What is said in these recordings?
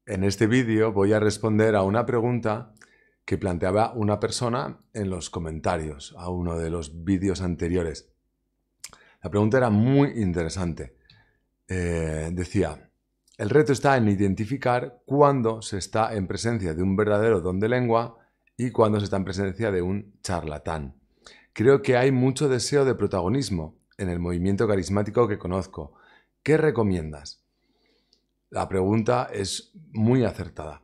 En este vídeo voy a responder a una pregunta que planteaba una persona en los comentarios a uno de los vídeos anteriores. La pregunta era muy interesante. Decía, el reto está en identificar cuándo se está en presencia de un verdadero don de lengua y cuándo se está en presencia de un charlatán. Creo que hay mucho deseo de protagonismo en el movimiento carismático que conozco. ¿Qué recomiendas? La pregunta es muy acertada.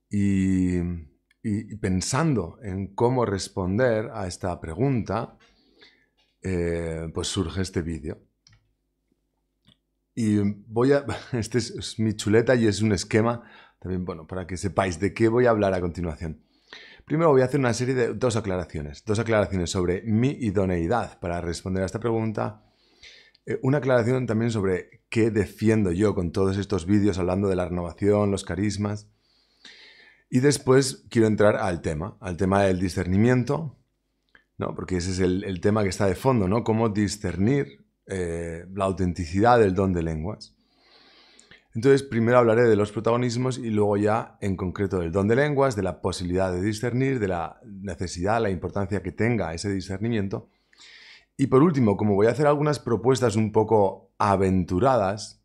Y pensando en cómo responder a esta pregunta, pues surge este vídeo. Y este es mi chuleta y es un esquema también, bueno, para que sepáis de qué voy a hablar a continuación. Primero voy a hacer una serie de dos aclaraciones sobre mi idoneidad para responder a esta pregunta. Una aclaración también sobre qué defiendo yo con todos estos vídeos hablando de la renovación, los carismas. Y después quiero entrar al tema del discernimiento, ¿no? Porque ese es el tema que está de fondo, ¿no? Cómo discernir la autenticidad del don de lenguas. Entonces, primero hablaré de los protagonismos y luego ya en concreto del don de lenguas, de la posibilidad de discernir, de la necesidad, la importancia que tenga ese discernimiento. Y por último, como voy a hacer algunas propuestas un poco aventuradas,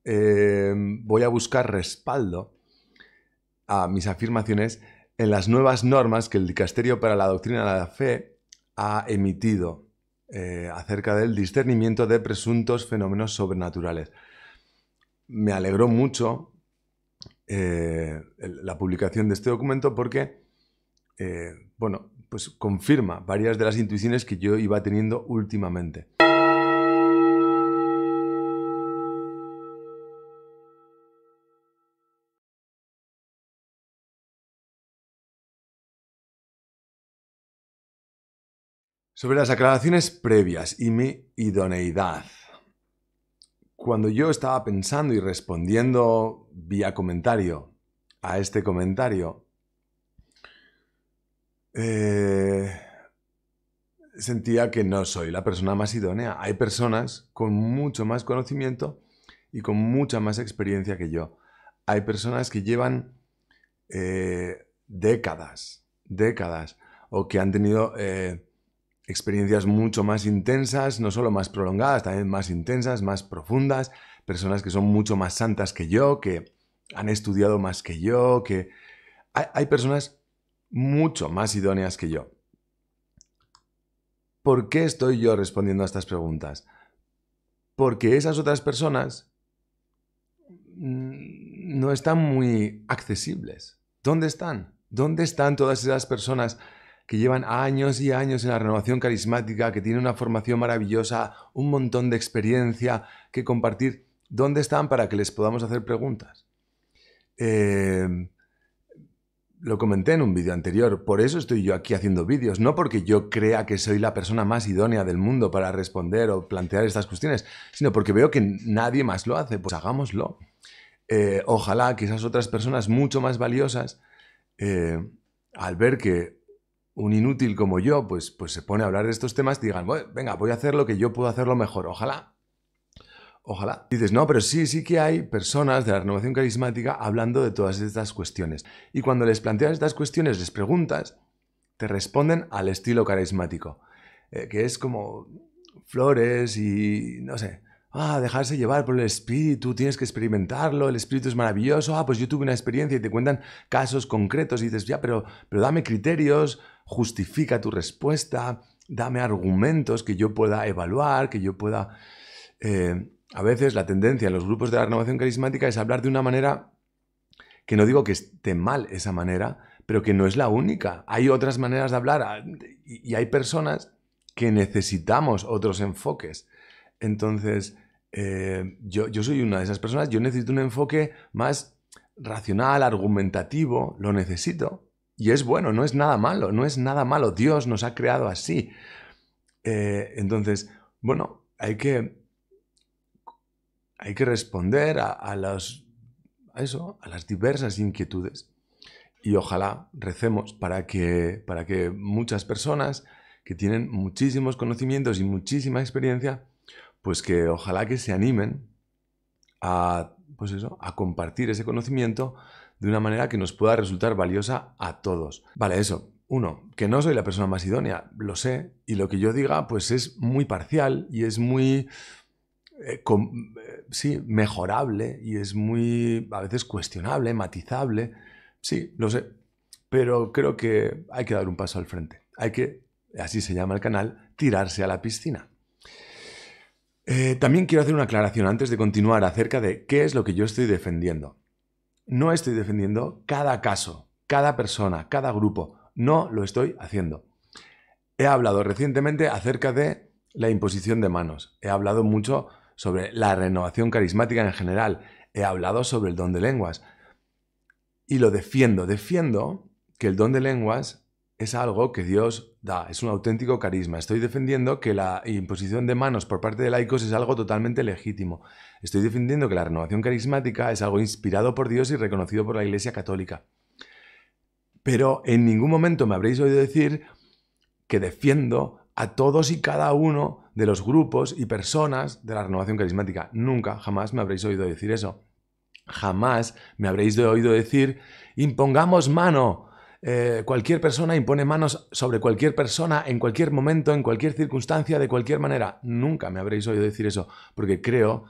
voy a buscar respaldo a mis afirmaciones en las nuevas normas que el Dicasterio para la Doctrina de la Fe ha emitido acerca del discernimiento de presuntos fenómenos sobrenaturales. Me alegró mucho la publicación de este documento porque, bueno, pues confirma varias de las intuiciones que yo iba teniendo últimamente. Sobre las aclaraciones previas y mi idoneidad. Cuando yo estaba pensando y respondiendo vía comentario a este comentario, sentía que no soy la persona más idónea. Hay personas con mucho más conocimiento y con mucha más experiencia que yo. Hay personas que llevan décadas, o que han tenido experiencias mucho más intensas, no solo más prolongadas, también más intensas, más profundas, personas que son mucho más santas que yo, que han estudiado más que yo, que hay personas mucho más idóneas que yo. ¿Por qué estoy yo respondiendo a estas preguntas? Porque esas otras personas no están muy accesibles. ¿Dónde están? ¿Dónde están todas esas personas que llevan años y años en la renovación carismática, que tienen una formación maravillosa, un montón de experiencia que compartir? ¿Dónde están para que les podamos hacer preguntas? Lo comenté en un vídeo anterior, por eso estoy yo aquí haciendo vídeos, no porque yo crea que soy la persona más idónea del mundo para responder o plantear estas cuestiones, sino porque veo que nadie más lo hace, pues hagámoslo. Ojalá que esas otras personas mucho más valiosas, al ver que un inútil como yo pues se pone a hablar de estos temas, digan, bueno, venga, voy a hacer lo que yo puedo hacerlo mejor, ojalá. Ojalá. Dices, no, pero sí que hay personas de la renovación carismática hablando de todas estas cuestiones. Y cuando les planteas estas cuestiones, les preguntas, te responden al estilo carismático, que es como flores y, no sé, dejarse llevar por el espíritu, tienes que experimentarlo, el espíritu es maravilloso, pues yo tuve una experiencia y te cuentan casos concretos y dices, ya, pero dame criterios, justifica tu respuesta, dame argumentos que yo pueda evaluar, que yo pueda... a veces la tendencia en los grupos de la renovación carismática es hablar de una manera que no digo que esté mal esa manera, pero que no es la única. Hay otras maneras de hablar y hay personas que necesitamos otros enfoques. Entonces, yo soy una de esas personas, yo necesito un enfoque más racional, argumentativo, lo necesito. Y es bueno, no es nada malo, no es nada malo. Dios nos ha creado así. Entonces, bueno, hay que responder a las diversas inquietudes y ojalá recemos para que muchas personas que tienen muchísimos conocimientos y muchísima experiencia, pues que ojalá que se animen a pues eso, a compartir ese conocimiento de una manera que nos pueda resultar valiosa a todos. Vale, eso. Uno, que no soy la persona más idónea, lo sé, y lo que yo diga pues es muy parcial y es muy, sí, mejorable y es muy, a veces cuestionable, matizable. Sí, lo sé, pero creo que hay que dar un paso al frente. Hay que, así se llama el canal, tirarse a la piscina. También quiero hacer una aclaración antes de continuar acerca de qué es lo que yo estoy defendiendo. No estoy defendiendo cada caso, cada persona, cada grupo. No lo estoy haciendo. He hablado recientemente acerca de la imposición de manos. He hablado mucho sobre la renovación carismática en general. He hablado sobre el don de lenguas. Y lo defiendo. Defiendo que el don de lenguas es algo que Dios da, es un auténtico carisma. Estoy defendiendo que la imposición de manos por parte de laicos es algo totalmente legítimo. Estoy defendiendo que la renovación carismática es algo inspirado por Dios y reconocido por la Iglesia Católica. Pero en ningún momento me habréis oído decir que defiendo a todos y cada uno de los grupos y personas de la renovación carismática. Nunca, jamás me habréis oído decir eso. Jamás me habréis oído decir, impongamos mano. Cualquier persona impone manos sobre cualquier persona en cualquier momento, en cualquier circunstancia, de cualquier manera. Nunca me habréis oído decir eso, porque creo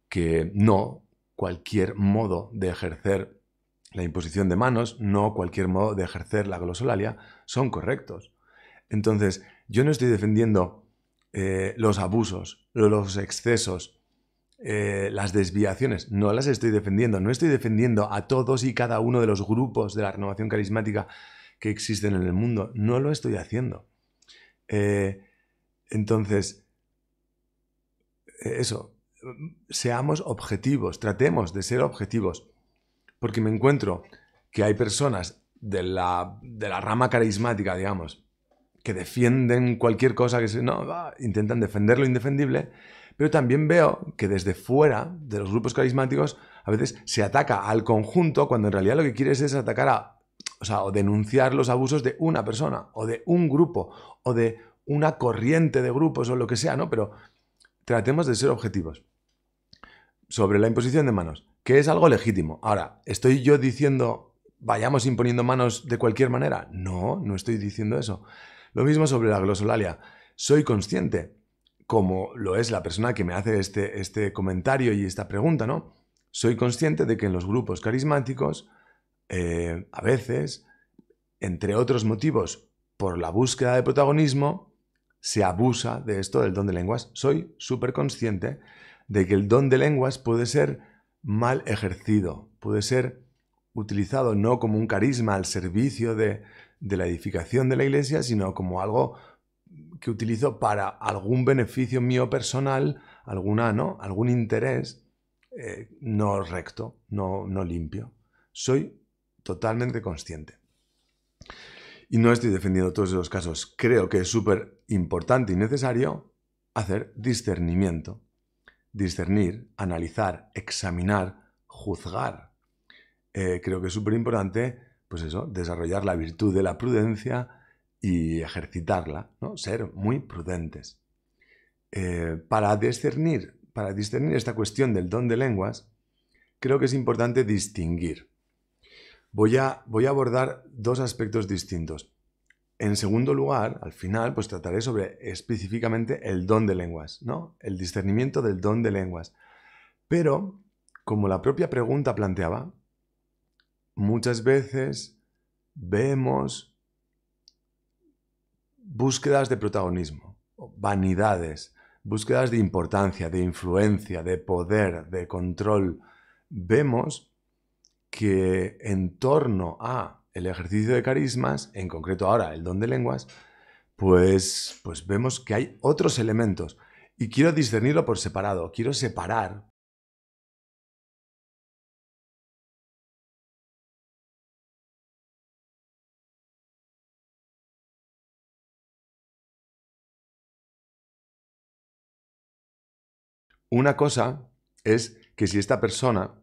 que no cualquier modo de ejercer la imposición de manos, no cualquier modo de ejercer la glosolalia son correctos. Entonces, yo no estoy defendiendo los abusos, los excesos, las desviaciones, no las estoy defendiendo. No estoy defendiendo a todos y cada uno de los grupos de la renovación carismática que existen en el mundo. No lo estoy haciendo. Entonces, eso, seamos objetivos, tratemos de ser objetivos, porque me encuentro que hay personas de la rama carismática, digamos, que defienden cualquier cosa, intentan defender lo indefendible, pero también veo que desde fuera de los grupos carismáticos a veces se ataca al conjunto cuando en realidad lo que quieres es atacar o denunciar los abusos de una persona o de un grupo o de una corriente de grupos o lo que sea, ¿no? Pero tratemos de ser objetivos. Sobre la imposición de manos, que es algo legítimo. Ahora, ¿estoy yo diciendo vayamos imponiendo manos de cualquier manera? No, no estoy diciendo eso. Lo mismo sobre la glosolalia. Soy consciente, como lo es la persona que me hace este comentario y esta pregunta, ¿no? Soy consciente de que en los grupos carismáticos, a veces, entre otros motivos, por la búsqueda de protagonismo, se abusa de esto del don de lenguas. Soy súper consciente de que el don de lenguas puede ser mal ejercido, puede ser utilizado no como un carisma al servicio de la edificación de la iglesia, sino como algo que utilizo para algún beneficio mío personal, algún interés no recto, no limpio. Soy totalmente consciente. Y no estoy defendiendo todos esos casos. Creo que es súper importante y necesario hacer discernimiento. Discernir, analizar, examinar, juzgar. Creo que es súper importante, pues eso, desarrollar la virtud de la prudencia y ejercitarla, ¿no? Ser muy prudentes. Para discernir esta cuestión del don de lenguas, creo que es importante distinguir. Voy a abordar dos aspectos distintos. En segundo lugar, al final, pues trataré sobre específicamente el don de lenguas, ¿no? El discernimiento del don de lenguas. Pero, como la propia pregunta planteaba, muchas veces vemos búsquedas de protagonismo, vanidades, búsquedas de importancia, de influencia, de poder, de control. Vemos que en torno a el ejercicio de carismas, en concreto ahora el don de lenguas, pues vemos que hay otros elementos y quiero discernirlo por separado, quiero separar. Una cosa es que si esta persona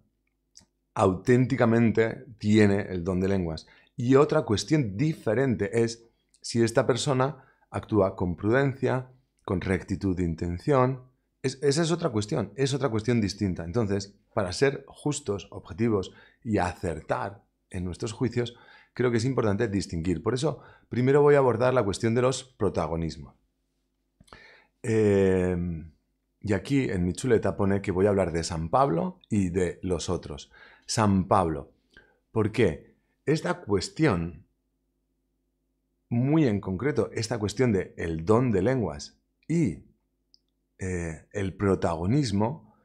auténticamente tiene el don de lenguas. Y otra cuestión diferente es si esta persona actúa con prudencia, con rectitud de intención, Esa es otra cuestión distinta. Entonces, para ser justos, objetivos y acertar en nuestros juicios, creo que es importante distinguir. Por eso, primero voy a abordar la cuestión de los protagonismos. Y aquí en mi chuleta pone que voy a hablar de San Pablo y de los otros. San Pablo. ¿Por qué? Esta cuestión, muy en concreto, esta cuestión de el don de lenguas y el protagonismo,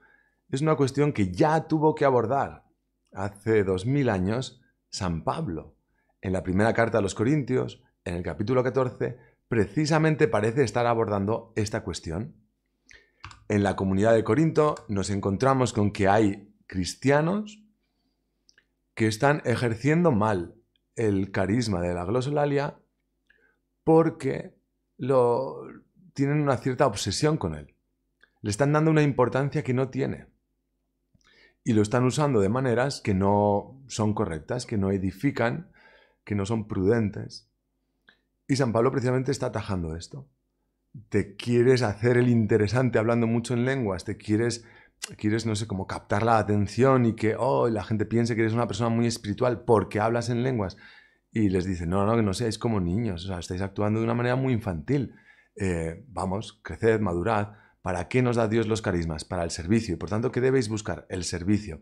es una cuestión que ya tuvo que abordar hace 2000 años San Pablo. En la primera carta a los Corintios, en el capítulo 14, precisamente parece estar abordando esta cuestión. En la comunidad de Corinto nos encontramos con que hay cristianos que están ejerciendo mal el carisma de la glosolalia porque tienen una cierta obsesión con él. Le están dando una importancia que no tiene. Y lo están usando de maneras que no son correctas, que no edifican, que no son prudentes. Y San Pablo precisamente está atajando esto. Te quieres hacer el interesante hablando mucho en lenguas, quieres, no sé, como captar la atención y que la gente piense que eres una persona muy espiritual porque hablas en lenguas. Y les dice, no, que no seáis como niños, o sea, estáis actuando de una manera muy infantil. Vamos, creced, madurad. ¿Para qué nos da Dios los carismas? Para el servicio. Y por tanto, ¿qué debéis buscar? El servicio.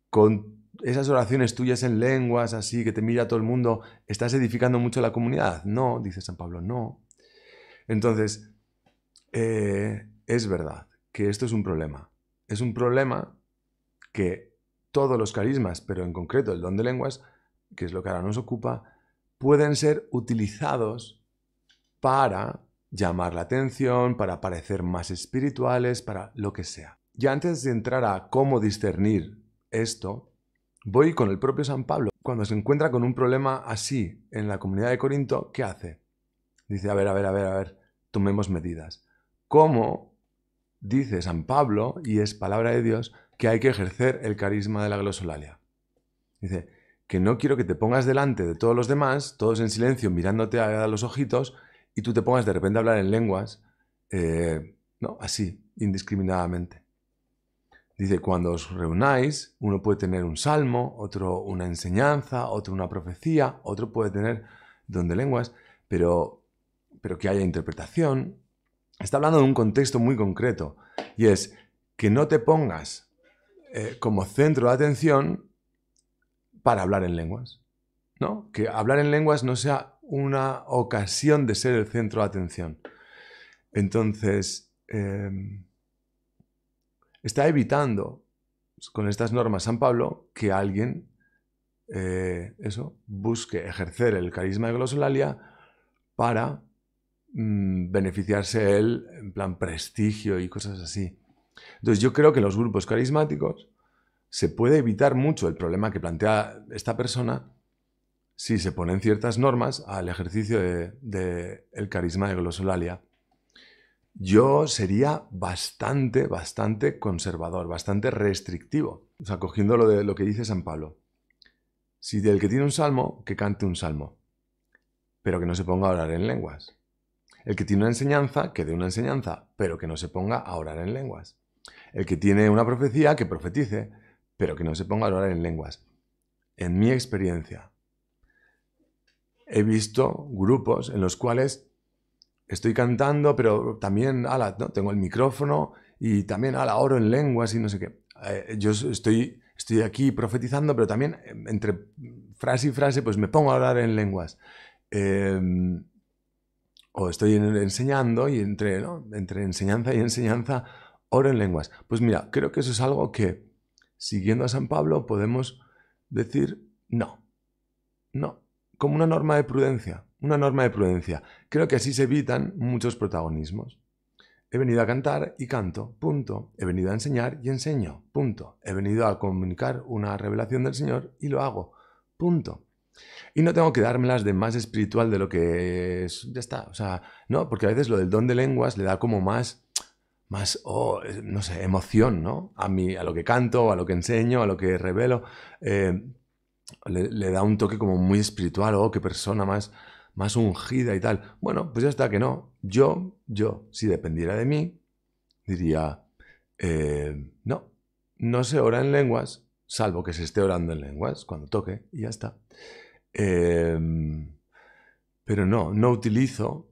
Con esas oraciones tuyas en lenguas, así, que te mira todo el mundo, ¿estás edificando mucho la comunidad? No, dice San Pablo, no. Entonces, es verdad que esto es un problema. Es un problema que todos los carismas, pero en concreto el don de lenguas, que es lo que ahora nos ocupa, pueden ser utilizados para llamar la atención, para parecer más espirituales, para lo que sea. Y antes de entrar a cómo discernir esto, voy con el propio San Pablo. Cuando se encuentra con un problema así en la comunidad de Corinto, ¿qué hace? Dice, a ver, tomemos medidas. ¿Cómo dice San Pablo, y es palabra de Dios, que hay que ejercer el carisma de la glosolalia? Dice, que no quiero que te pongas delante de todos los demás, todos en silencio, mirándote a los ojitos, y tú te pongas de repente a hablar en lenguas, no, así, indiscriminadamente. Dice, cuando os reunáis, uno puede tener un salmo, otro una enseñanza, otro una profecía, otro puede tener don de lenguas, pero que haya interpretación. Está hablando de un contexto muy concreto, y es que no te pongas como centro de atención para hablar en lenguas, ¿no? Que hablar en lenguas no sea una ocasión de ser el centro de atención. Entonces, está evitando con estas normas San Pablo que alguien busque ejercer el carisma de glosolalia para beneficiarse él en plan prestigio y cosas así. Entonces yo creo que en los grupos carismáticos se puede evitar mucho el problema que plantea esta persona si se ponen ciertas normas al ejercicio del carisma de glosolalia. Yo sería bastante conservador, bastante restrictivo. O sea, cogiendo lo que dice San Pablo. Si del que tiene un salmo, que cante un salmo, pero que no se ponga a orar en lenguas. El que tiene una enseñanza, que dé una enseñanza, pero que no se ponga a orar en lenguas. El que tiene una profecía, que profetice, pero que no se ponga a orar en lenguas. En mi experiencia, he visto grupos en los cuales estoy cantando, pero también ¿no? Tengo el micrófono y también oro en lenguas y no sé qué. Yo estoy aquí profetizando, pero también entre frase y frase pues me pongo a orar en lenguas. O estoy enseñando y entre enseñanza y enseñanza oro en lenguas. Pues mira, creo que eso es algo que, siguiendo a San Pablo, podemos decir no, como una norma de prudencia, Creo que así se evitan muchos protagonismos. He venido a cantar y canto, punto. He venido a enseñar y enseño, punto. He venido a comunicar una revelación del Señor y lo hago, punto. Y no tengo que dármelas de más espiritual de lo que es, ya está, o sea, no, porque a veces lo del don de lenguas le da como más, no sé, emoción, ¿no? A lo que canto, a lo que enseño, a lo que revelo, le da un toque como muy espiritual, qué persona más ungida y tal. Bueno, pues ya está, que no. Yo, si dependiera de mí, diría, no, no se ora en lenguas, salvo que se esté orando en lenguas, cuando toque, y ya está. Pero no utilizo,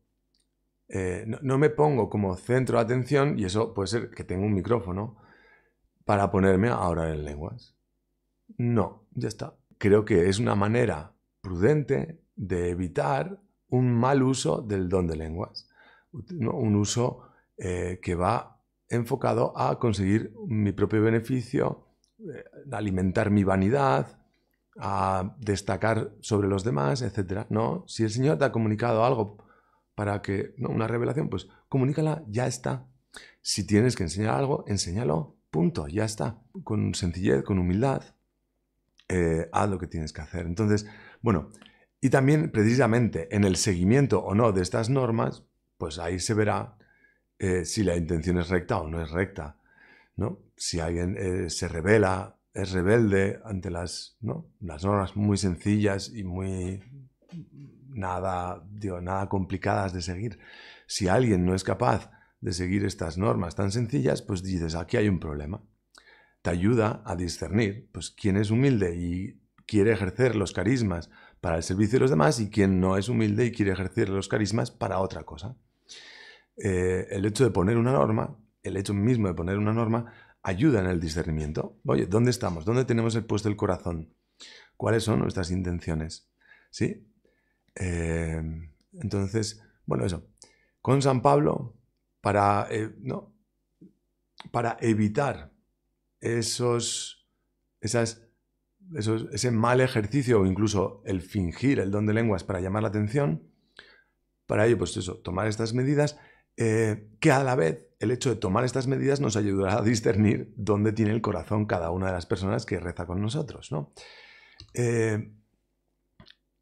no me pongo como centro de atención, y eso puede ser que tenga un micrófono, para ponerme a orar en lenguas. No, ya está. Creo que es una manera prudente de evitar un mal uso del don de lenguas, ¿no? Un uso que va enfocado a conseguir mi propio beneficio, alimentar mi vanidad, a destacar sobre los demás, etc. No, si el Señor te ha comunicado algo para que, ¿no?, una revelación, pues comunícala, ya está. Si tienes que enseñar algo, enséñalo, punto, ya está. Con sencillez, con humildad, haz lo que tienes que hacer. Entonces, bueno, y también precisamente en el seguimiento o no de estas normas, pues ahí se verá si la intención es recta o no es recta, ¿no? Si alguien se revela, es rebelde ante las normas muy sencillas y muy nada complicadas de seguir. Si alguien no es capaz de seguir estas normas tan sencillas, pues dices, aquí hay un problema. Te ayuda a discernir, pues, quién es humilde y quiere ejercer los carismas para el servicio de los demás y quién no es humilde y quiere ejercer los carismas para otra cosa. El hecho de poner una norma, el hecho mismo de poner una norma, ayuda en el discernimiento. Oye, ¿dónde estamos? ¿Dónde tenemos puesto el corazón? ¿Cuáles son nuestras intenciones? ¿Sí? Entonces, bueno, eso. Con San Pablo, para evitar ese mal ejercicio o incluso el fingir el don de lenguas para llamar la atención, para ello, pues eso, tomar estas medidas, que a la vez el hecho de tomar estas medidas nos ayudará a discernir dónde tiene el corazón cada una de las personas que reza con nosotros, ¿no?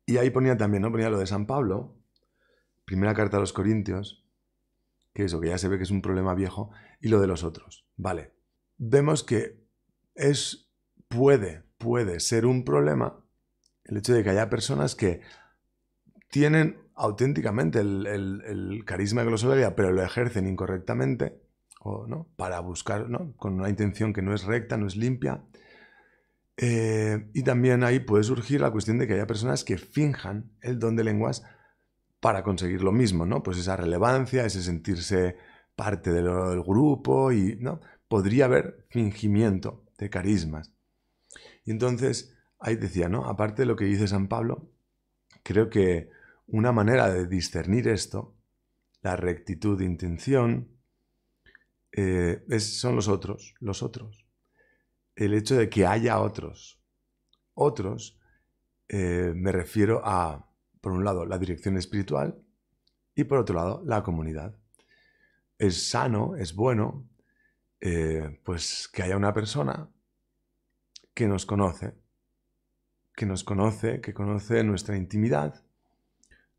Y ahí ponía también, ¿no? Ponía lo de San Pablo, primera carta a los Corintios, que eso, que ya se ve que es un problema viejo, y lo de los otros. Vale. Vemos que puede ser un problema el hecho de que haya personas que tienen auténticamente el carisma de glosolalia, pero lo ejercen incorrectamente, o no, para buscar, ¿no?, con una intención que no es recta, no es limpia. Y también ahí puede surgir la cuestión de que haya personas que finjan el don de lenguas para conseguir lo mismo, ¿no? Pues esa relevancia, ese sentirse parte del grupo, y ¿no? Podría haber fingimiento de carismas. Y entonces, ahí decía, ¿no? Aparte de lo que dice San Pablo, creo que una manera de discernir esto, la rectitud de intención, son los otros. El hecho de que haya otros. Me refiero a, por un lado, la dirección espiritual y por otro lado, la comunidad. Es sano, es bueno, pues que haya una persona que nos conoce, que conoce nuestra intimidad,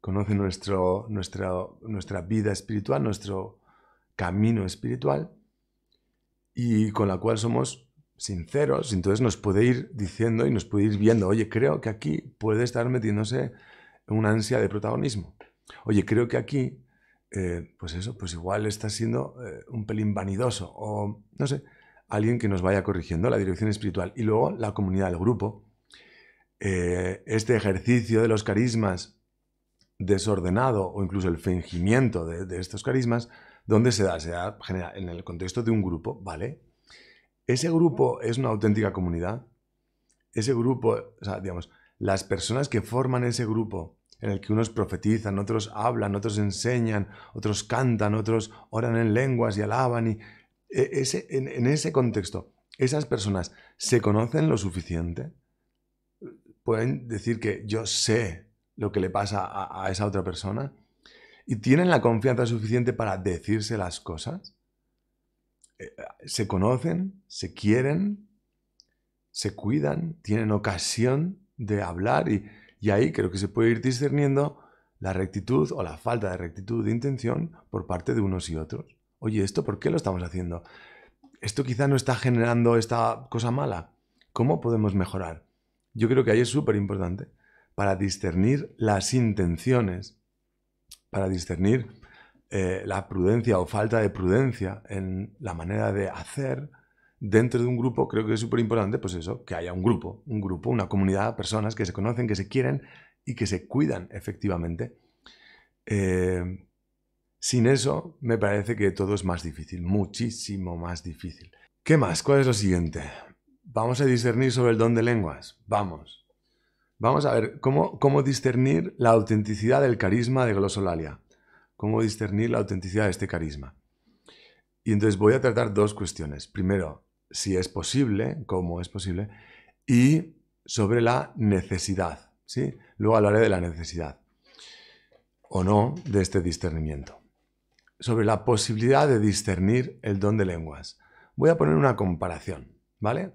conoce nuestra vida espiritual, nuestro camino espiritual, y con la cual somos sinceros. Entonces nos puede ir diciendo y nos puede ir viendo, oye, creo que aquí puede estar metiéndose una ansia de protagonismo. Oye, creo que aquí, pues eso, pues igual está siendo un pelín vanidoso, o no sé, alguien que nos vaya corrigiendo la dirección espiritual. Y luego la comunidad, el grupo, este ejercicio de los carismas desordenado o incluso el fingimiento de estos carismas, ¿dónde se da? Se da en el contexto de un grupo, ¿vale? Ese grupo es una auténtica comunidad. Ese grupo, o sea, digamos, las personas que forman ese grupo, en el que unos profetizan, otros hablan, otros enseñan, otros cantan, otros oran en lenguas y alaban, y en ese contexto, esas personas se conocen lo suficiente, pueden decir que yo sé lo que le pasa a esa otra persona, y tienen la confianza suficiente para decirse las cosas. Se conocen, se quieren, se cuidan, tienen ocasión de hablar, y ahí creo que se puede ir discerniendo la rectitud o la falta de rectitud de intención por parte de unos y otros. Oye, ¿esto por qué lo estamos haciendo? ¿Esto quizá no está generando esta cosa mala? ¿Cómo podemos mejorar? Yo creo que ahí es súper importante para discernir las intenciones, para discernir la prudencia o falta de prudencia en la manera de hacer dentro de un grupo, creo que es súper importante, pues eso, que haya un grupo, una comunidad, personas que se conocen, que se quieren y que se cuidan efectivamente. Sin eso, me parece que todo es más difícil, muchísimo más difícil. ¿Qué más? ¿Cuál es lo siguiente? Vamos a discernir sobre el don de lenguas. Vamos a ver cómo discernir la autenticidad del carisma de glosolalia. Cómo discernir la autenticidad de este carisma. Y entonces voy a tratar dos cuestiones. Primero, si es posible, cómo es posible, y sobre la necesidad, ¿sí? Luego hablaré de la necesidad o no de este discernimiento. Sobre la posibilidad de discernir el don de lenguas. Voy a poner una comparación, ¿vale?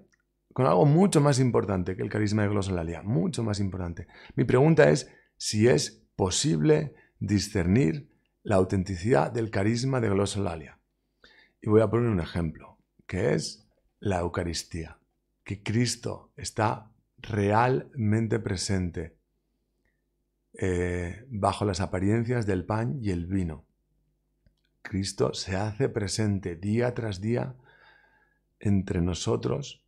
Con algo mucho más importante que el carisma de glosolalia, mucho más importante. Mi pregunta es si es posible discernir la autenticidad del carisma de glosolalia. Y voy a poner un ejemplo, que es la Eucaristía, que Cristo está realmente presente bajo las apariencias del pan y el vino. Cristo se hace presente día tras día entre nosotros.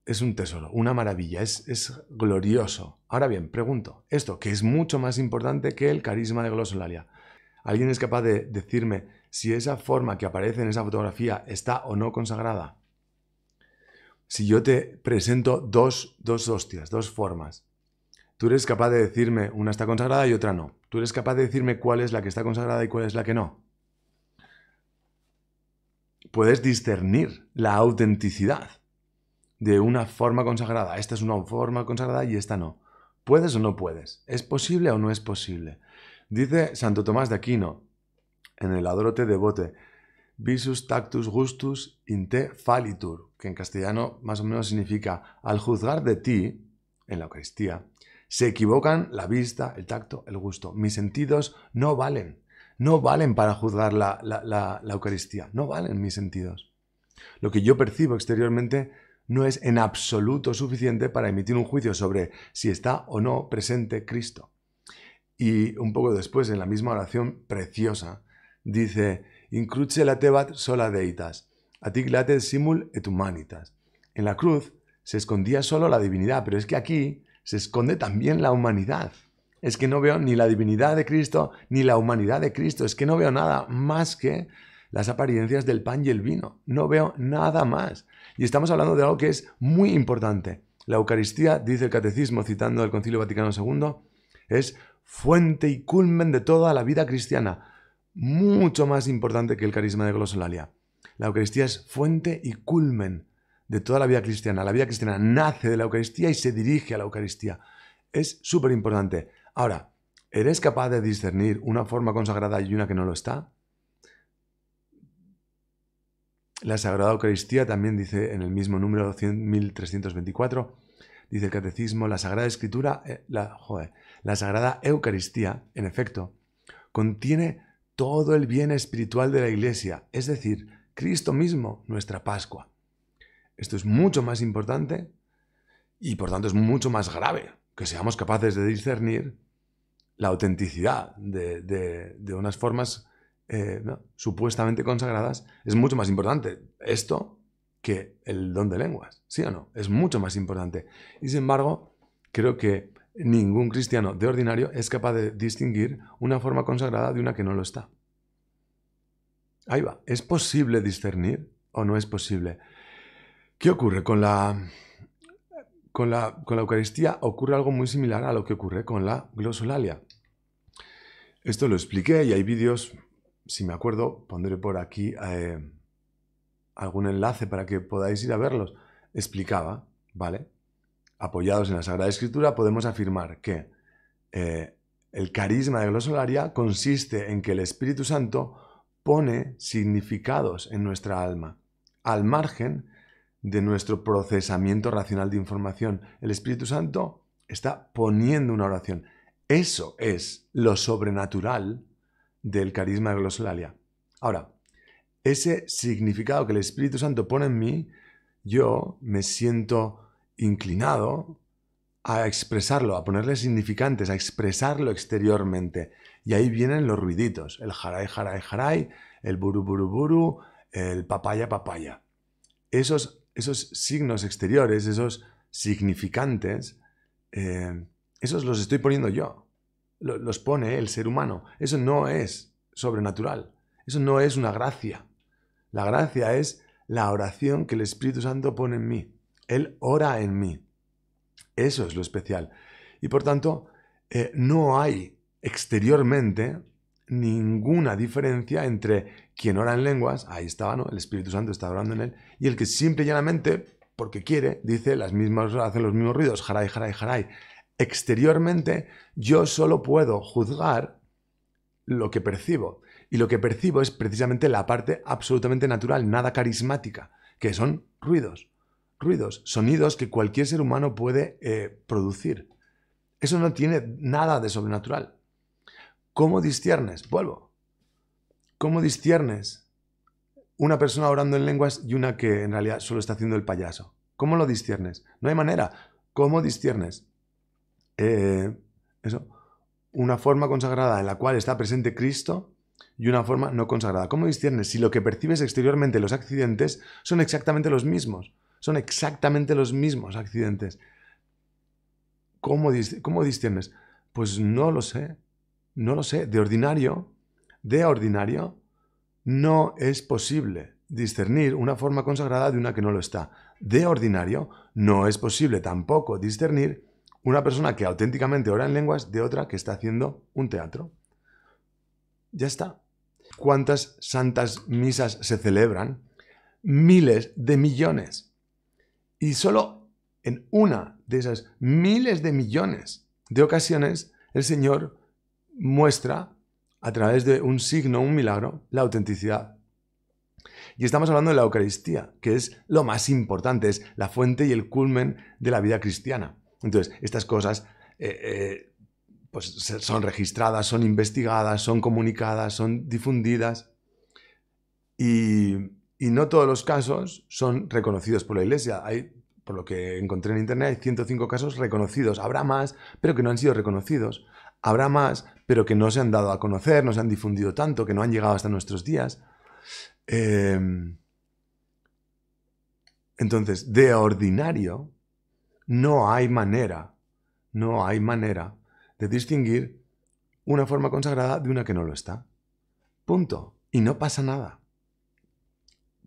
Es un tesoro, una maravilla, es glorioso. Ahora bien, pregunto, esto que es mucho más importante que el carisma de glosolalia. ¿Alguien es capaz de decirme si esa forma que aparece en esa fotografía está o no consagrada? Si yo te presento dos hostias, dos formas, tú eres capaz de decirme una está consagrada y otra no. ¿Tú eres capaz de decirme cuál es la que está consagrada y cuál es la que no? Puedes discernir la autenticidad de una forma consagrada. Esta es una forma consagrada y esta no. ¿Puedes o no puedes? ¿Es posible o no es posible? Dice Santo Tomás de Aquino en el Adoro te devote, visus tactus gustus in te fallitur, que en castellano más o menos significa al juzgar de ti, en la Eucaristía, se equivocan la vista, el tacto, el gusto. Mis sentidos no valen. No valen para juzgar la Eucaristía. No valen mis sentidos. Lo que yo percibo exteriormente no es en absoluto suficiente para emitir un juicio sobre si está o no presente Cristo. Y un poco después, en la misma oración preciosa, dice, incruce latebat sola deitas, atic latet simul et humanitas. En la cruz se escondía solo la divinidad, pero es que aquí se esconde también la humanidad. Es que no veo ni la divinidad de Cristo ni la humanidad de Cristo. Es que no veo nada más que las apariencias del pan y el vino. No veo nada más. Y estamos hablando de algo que es muy importante. La Eucaristía, dice el Catecismo, citando el Concilio Vaticano II, es fuente y culmen de toda la vida cristiana. Mucho más importante que el carisma de glosolalia. La Eucaristía es fuente y culmen de toda la vida cristiana. La vida cristiana nace de la Eucaristía y se dirige a la Eucaristía. Es súper importante. Ahora, ¿eres capaz de discernir una forma consagrada y una que no lo está? La Sagrada Eucaristía también dice en el mismo número 1324, dice el Catecismo, la Sagrada Escritura, la Sagrada Eucaristía, en efecto, contiene todo el bien espiritual de la Iglesia, es decir, Cristo mismo, nuestra Pascua. Esto es mucho más importante y por tanto es mucho más grave que seamos capaces de discernir la autenticidad de unas formas supuestamente consagradas. Es mucho más importante esto que el don de lenguas, ¿sí o no? Es mucho más importante. Y sin embargo, creo que ningún cristiano de ordinario es capaz de distinguir una forma consagrada de una que no lo está. Ahí va. ¿Es posible discernir o no es posible? ¿Qué ocurre con la Eucaristía? Ocurre algo muy similar a lo que ocurre con la glosolalia. Esto lo expliqué y hay vídeos, si me acuerdo, pondré por aquí algún enlace para que podáis ir a verlos. Explicaba, ¿vale? Apoyados en la Sagrada Escritura, podemos afirmar que el carisma de glosolalia consiste en que el Espíritu Santo pone significados en nuestra alma, al margen de nuestro procesamiento racional de información. El Espíritu Santo está poniendo una oración. Eso es lo sobrenatural del carisma de glosolalia. Ahora, ese significado que el Espíritu Santo pone en mí, yo me siento inclinado a expresarlo, a ponerle significantes, a expresarlo exteriormente. Y ahí vienen los ruiditos, el jaray, jaray, jaray, el buru, buru, buru, el papaya, papaya. Esos signos exteriores, esos significantes, esos los estoy poniendo yo. Los pone el ser humano. Eso no es sobrenatural. Eso no es una gracia. La gracia es la oración que el Espíritu Santo pone en mí. Él ora en mí. Eso es lo especial. Y por tanto, no hay exteriormente ninguna diferencia entre quien ora en lenguas, ahí estaba, ¿no? El Espíritu Santo está orando en él, y el que simple y llanamente, porque quiere, dice hace los mismos ruidos, jaray, jaray, jaray. Exteriormente, yo solo puedo juzgar lo que percibo. Y lo que percibo es precisamente la parte absolutamente natural, nada carismática, que son ruidos. Ruidos, sonidos que cualquier ser humano puede producir. Eso no tiene nada de sobrenatural. ¿Cómo disciernes? Vuelvo. ¿Cómo disciernes una persona orando en lenguas y una que en realidad solo está haciendo el payaso? ¿Cómo lo disciernes? No hay manera. ¿Cómo disciernes? Una forma consagrada en la cual está presente Cristo y una forma no consagrada. ¿Cómo disciernes si lo que percibes exteriormente, los accidentes, son exactamente los mismos? Son exactamente los mismos accidentes. ¿Cómo disciernes? Pues no lo sé. No lo sé. De ordinario, no es posible discernir una forma consagrada de una que no lo está. De ordinario, no es posible tampoco discernir una persona que auténticamente ora en lenguas de otra que está haciendo un teatro. Ya está. ¿Cuántas santas misas se celebran? Miles de millones. Y solo en una de esas miles de millones de ocasiones, el Señor muestra a través de un signo, un milagro, la autenticidad. Y estamos hablando de la Eucaristía, que es lo más importante, es la fuente y el culmen de la vida cristiana. Entonces, estas cosas pues son registradas, son investigadas, son comunicadas, son difundidas. Y no todos los casos son reconocidos por la Iglesia. Por lo que encontré en internet, hay 105 casos reconocidos. Habrá más, pero que no han sido reconocidos. Habrá más, pero que no se han dado a conocer, no se han difundido tanto, que no han llegado hasta nuestros días. Entonces, de ordinario, no hay manera de distinguir una forma consagrada de una que no lo está. Punto. Y no pasa nada.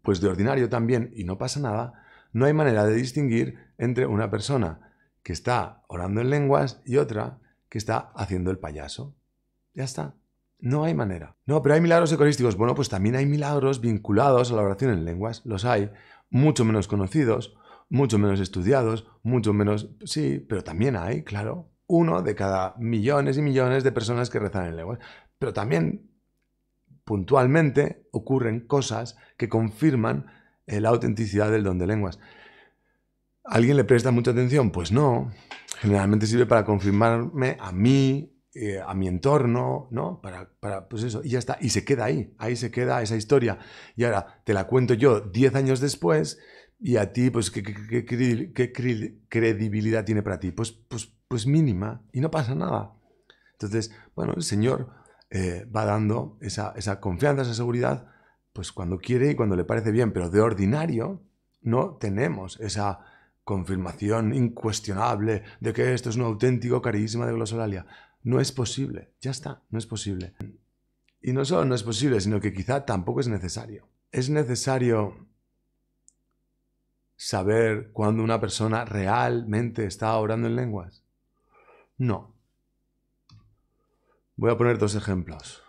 Pues de ordinario también, y no pasa nada, no hay manera de distinguir entre una persona que está orando en lenguas y otra que está haciendo el payaso. Ya está. No hay manera. No, pero hay milagros eucarísticos. Bueno, pues también hay milagros vinculados a la oración en lenguas. Los hay, mucho menos conocidos, mucho menos estudiados, mucho menos... Sí, pero también hay, claro, uno de cada millones y millones de personas que rezan en lenguas. Pero también, puntualmente, ocurren cosas que confirman la autenticidad del don de lenguas. ¿Alguien le presta mucha atención? Pues no. Generalmente sirve para confirmarme a mí, a mi entorno, ¿no? Para pues eso, y ya está. Y se queda ahí se queda esa historia. Y ahora te la cuento yo 10 años después y a ti, pues, ¿qué credibilidad tiene para ti? Pues mínima, y no pasa nada. Entonces, bueno, el Señor va dando esa confianza, esa seguridad, pues cuando quiere y cuando le parece bien, pero de ordinario no tenemos esa confirmación incuestionable de que esto es un auténtico carisma de glosolalia. No es posible, ya está, no es posible. Y no solo no es posible, sino que quizá tampoco es necesario. Es necesario saber cuándo una persona realmente está orando en lenguas. No. Voy a poner 2 ejemplos.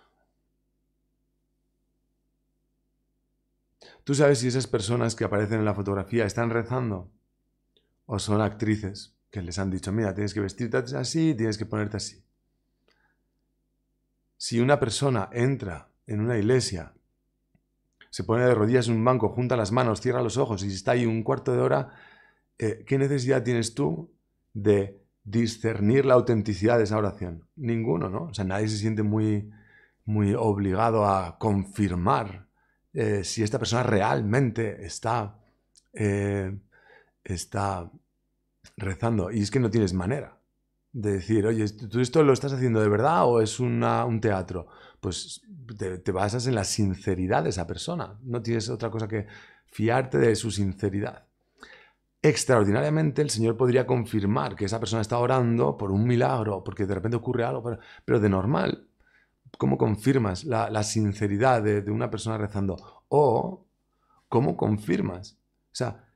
¿Tú sabes si esas personas que aparecen en la fotografía están rezando? ¿O son actrices que les han dicho, mira, tienes que vestirte así, tienes que ponerte así? Si una persona entra en una iglesia, se pone de rodillas en un banco, junta las manos, cierra los ojos y está ahí un cuarto de hora, ¿qué necesidad tienes tú de discernir la autenticidad de esa oración? Ninguno, ¿no? O sea, nadie se siente muy, muy obligado a confirmar si esta persona realmente está rezando, y es que no tienes manera de decir, oye, ¿tú esto lo estás haciendo de verdad o es un teatro? Pues te basas en la sinceridad de esa persona, no tienes otra cosa que fiarte de su sinceridad. Extraordinariamente el Señor podría confirmar que esa persona está orando por un milagro, porque de repente ocurre algo, pero de normal, ¿cómo confirmas la sinceridad de una persona rezando? O, ¿cómo confirmas? O sea,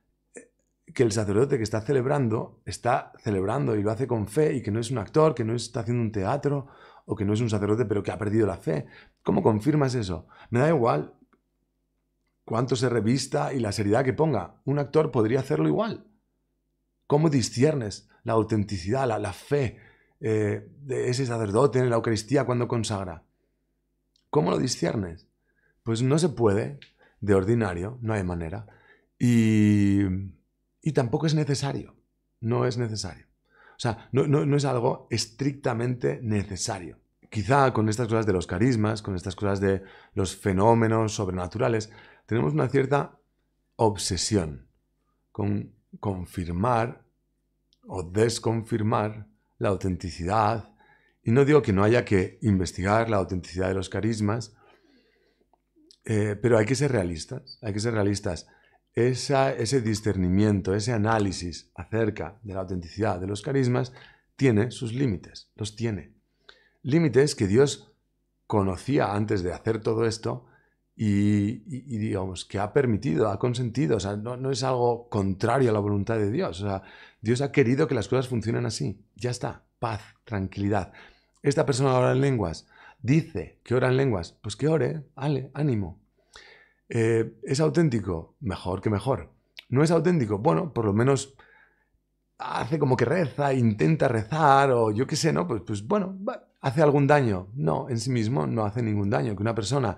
que el sacerdote que está celebrando y lo hace con fe y que no es un actor, que no está haciendo un teatro o que no es un sacerdote pero que ha perdido la fe. ¿Cómo confirmas eso? Me da igual cuánto se revista y la seriedad que ponga. Un actor podría hacerlo igual. ¿Cómo disciernes la autenticidad, la fe de ese sacerdote en la Eucaristía cuando consagra? ¿Cómo lo disciernes? Pues no se puede, de ordinario, no hay manera. Y tampoco es necesario. No es necesario. O sea, no es algo estrictamente necesario. Quizá con estas cosas de los carismas, con estas cosas de los fenómenos sobrenaturales, tenemos una cierta obsesión con confirmar o desconfirmar la autenticidad. Y no digo que no haya que investigar la autenticidad de los carismas, pero hay que ser realistas, hay que ser realistas. Ese discernimiento, ese análisis acerca de la autenticidad de los carismas tiene sus límites, los tiene. Límites que Dios conocía antes de hacer todo esto y digamos, que ha permitido, ha consentido. O sea, no es algo contrario a la voluntad de Dios. O sea, Dios ha querido que las cosas funcionen así. Ya está, paz, tranquilidad. Esta persona ora en lenguas, dice que ora en lenguas, pues que ore, ánimo. ¿Es auténtico? Mejor que mejor. ¿No es auténtico? Bueno, por lo menos hace como que reza, intenta rezar o yo qué sé, ¿no? Pues bueno, ¿hace algún daño? No, en sí mismo no hace ningún daño. Que una persona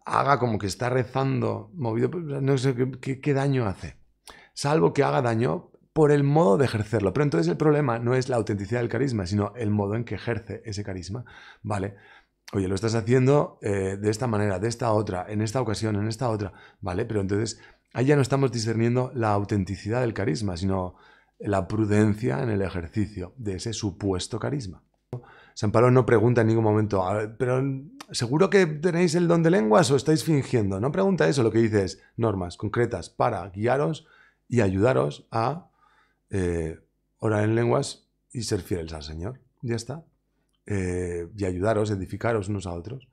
haga como que está rezando, movido, no sé qué daño hace. Salvo que haga daño por el modo de ejercerlo. Pero entonces el problema no es la autenticidad del carisma, sino el modo en que ejerce ese carisma. ¿Vale? Oye, lo estás haciendo de esta manera, de esta otra, en esta ocasión, en esta otra, ¿vale? Pero entonces ahí ya no estamos discerniendo la autenticidad del carisma, sino la prudencia en el ejercicio de ese supuesto carisma. San Pablo no pregunta en ningún momento, pero ¿seguro que tenéis el don de lenguas o estáis fingiendo? No pregunta eso, lo que dice es normas concretas para guiaros y ayudaros a orar en lenguas y ser fieles al Señor. Ya está. Y ayudaros, edificaros unos a otros.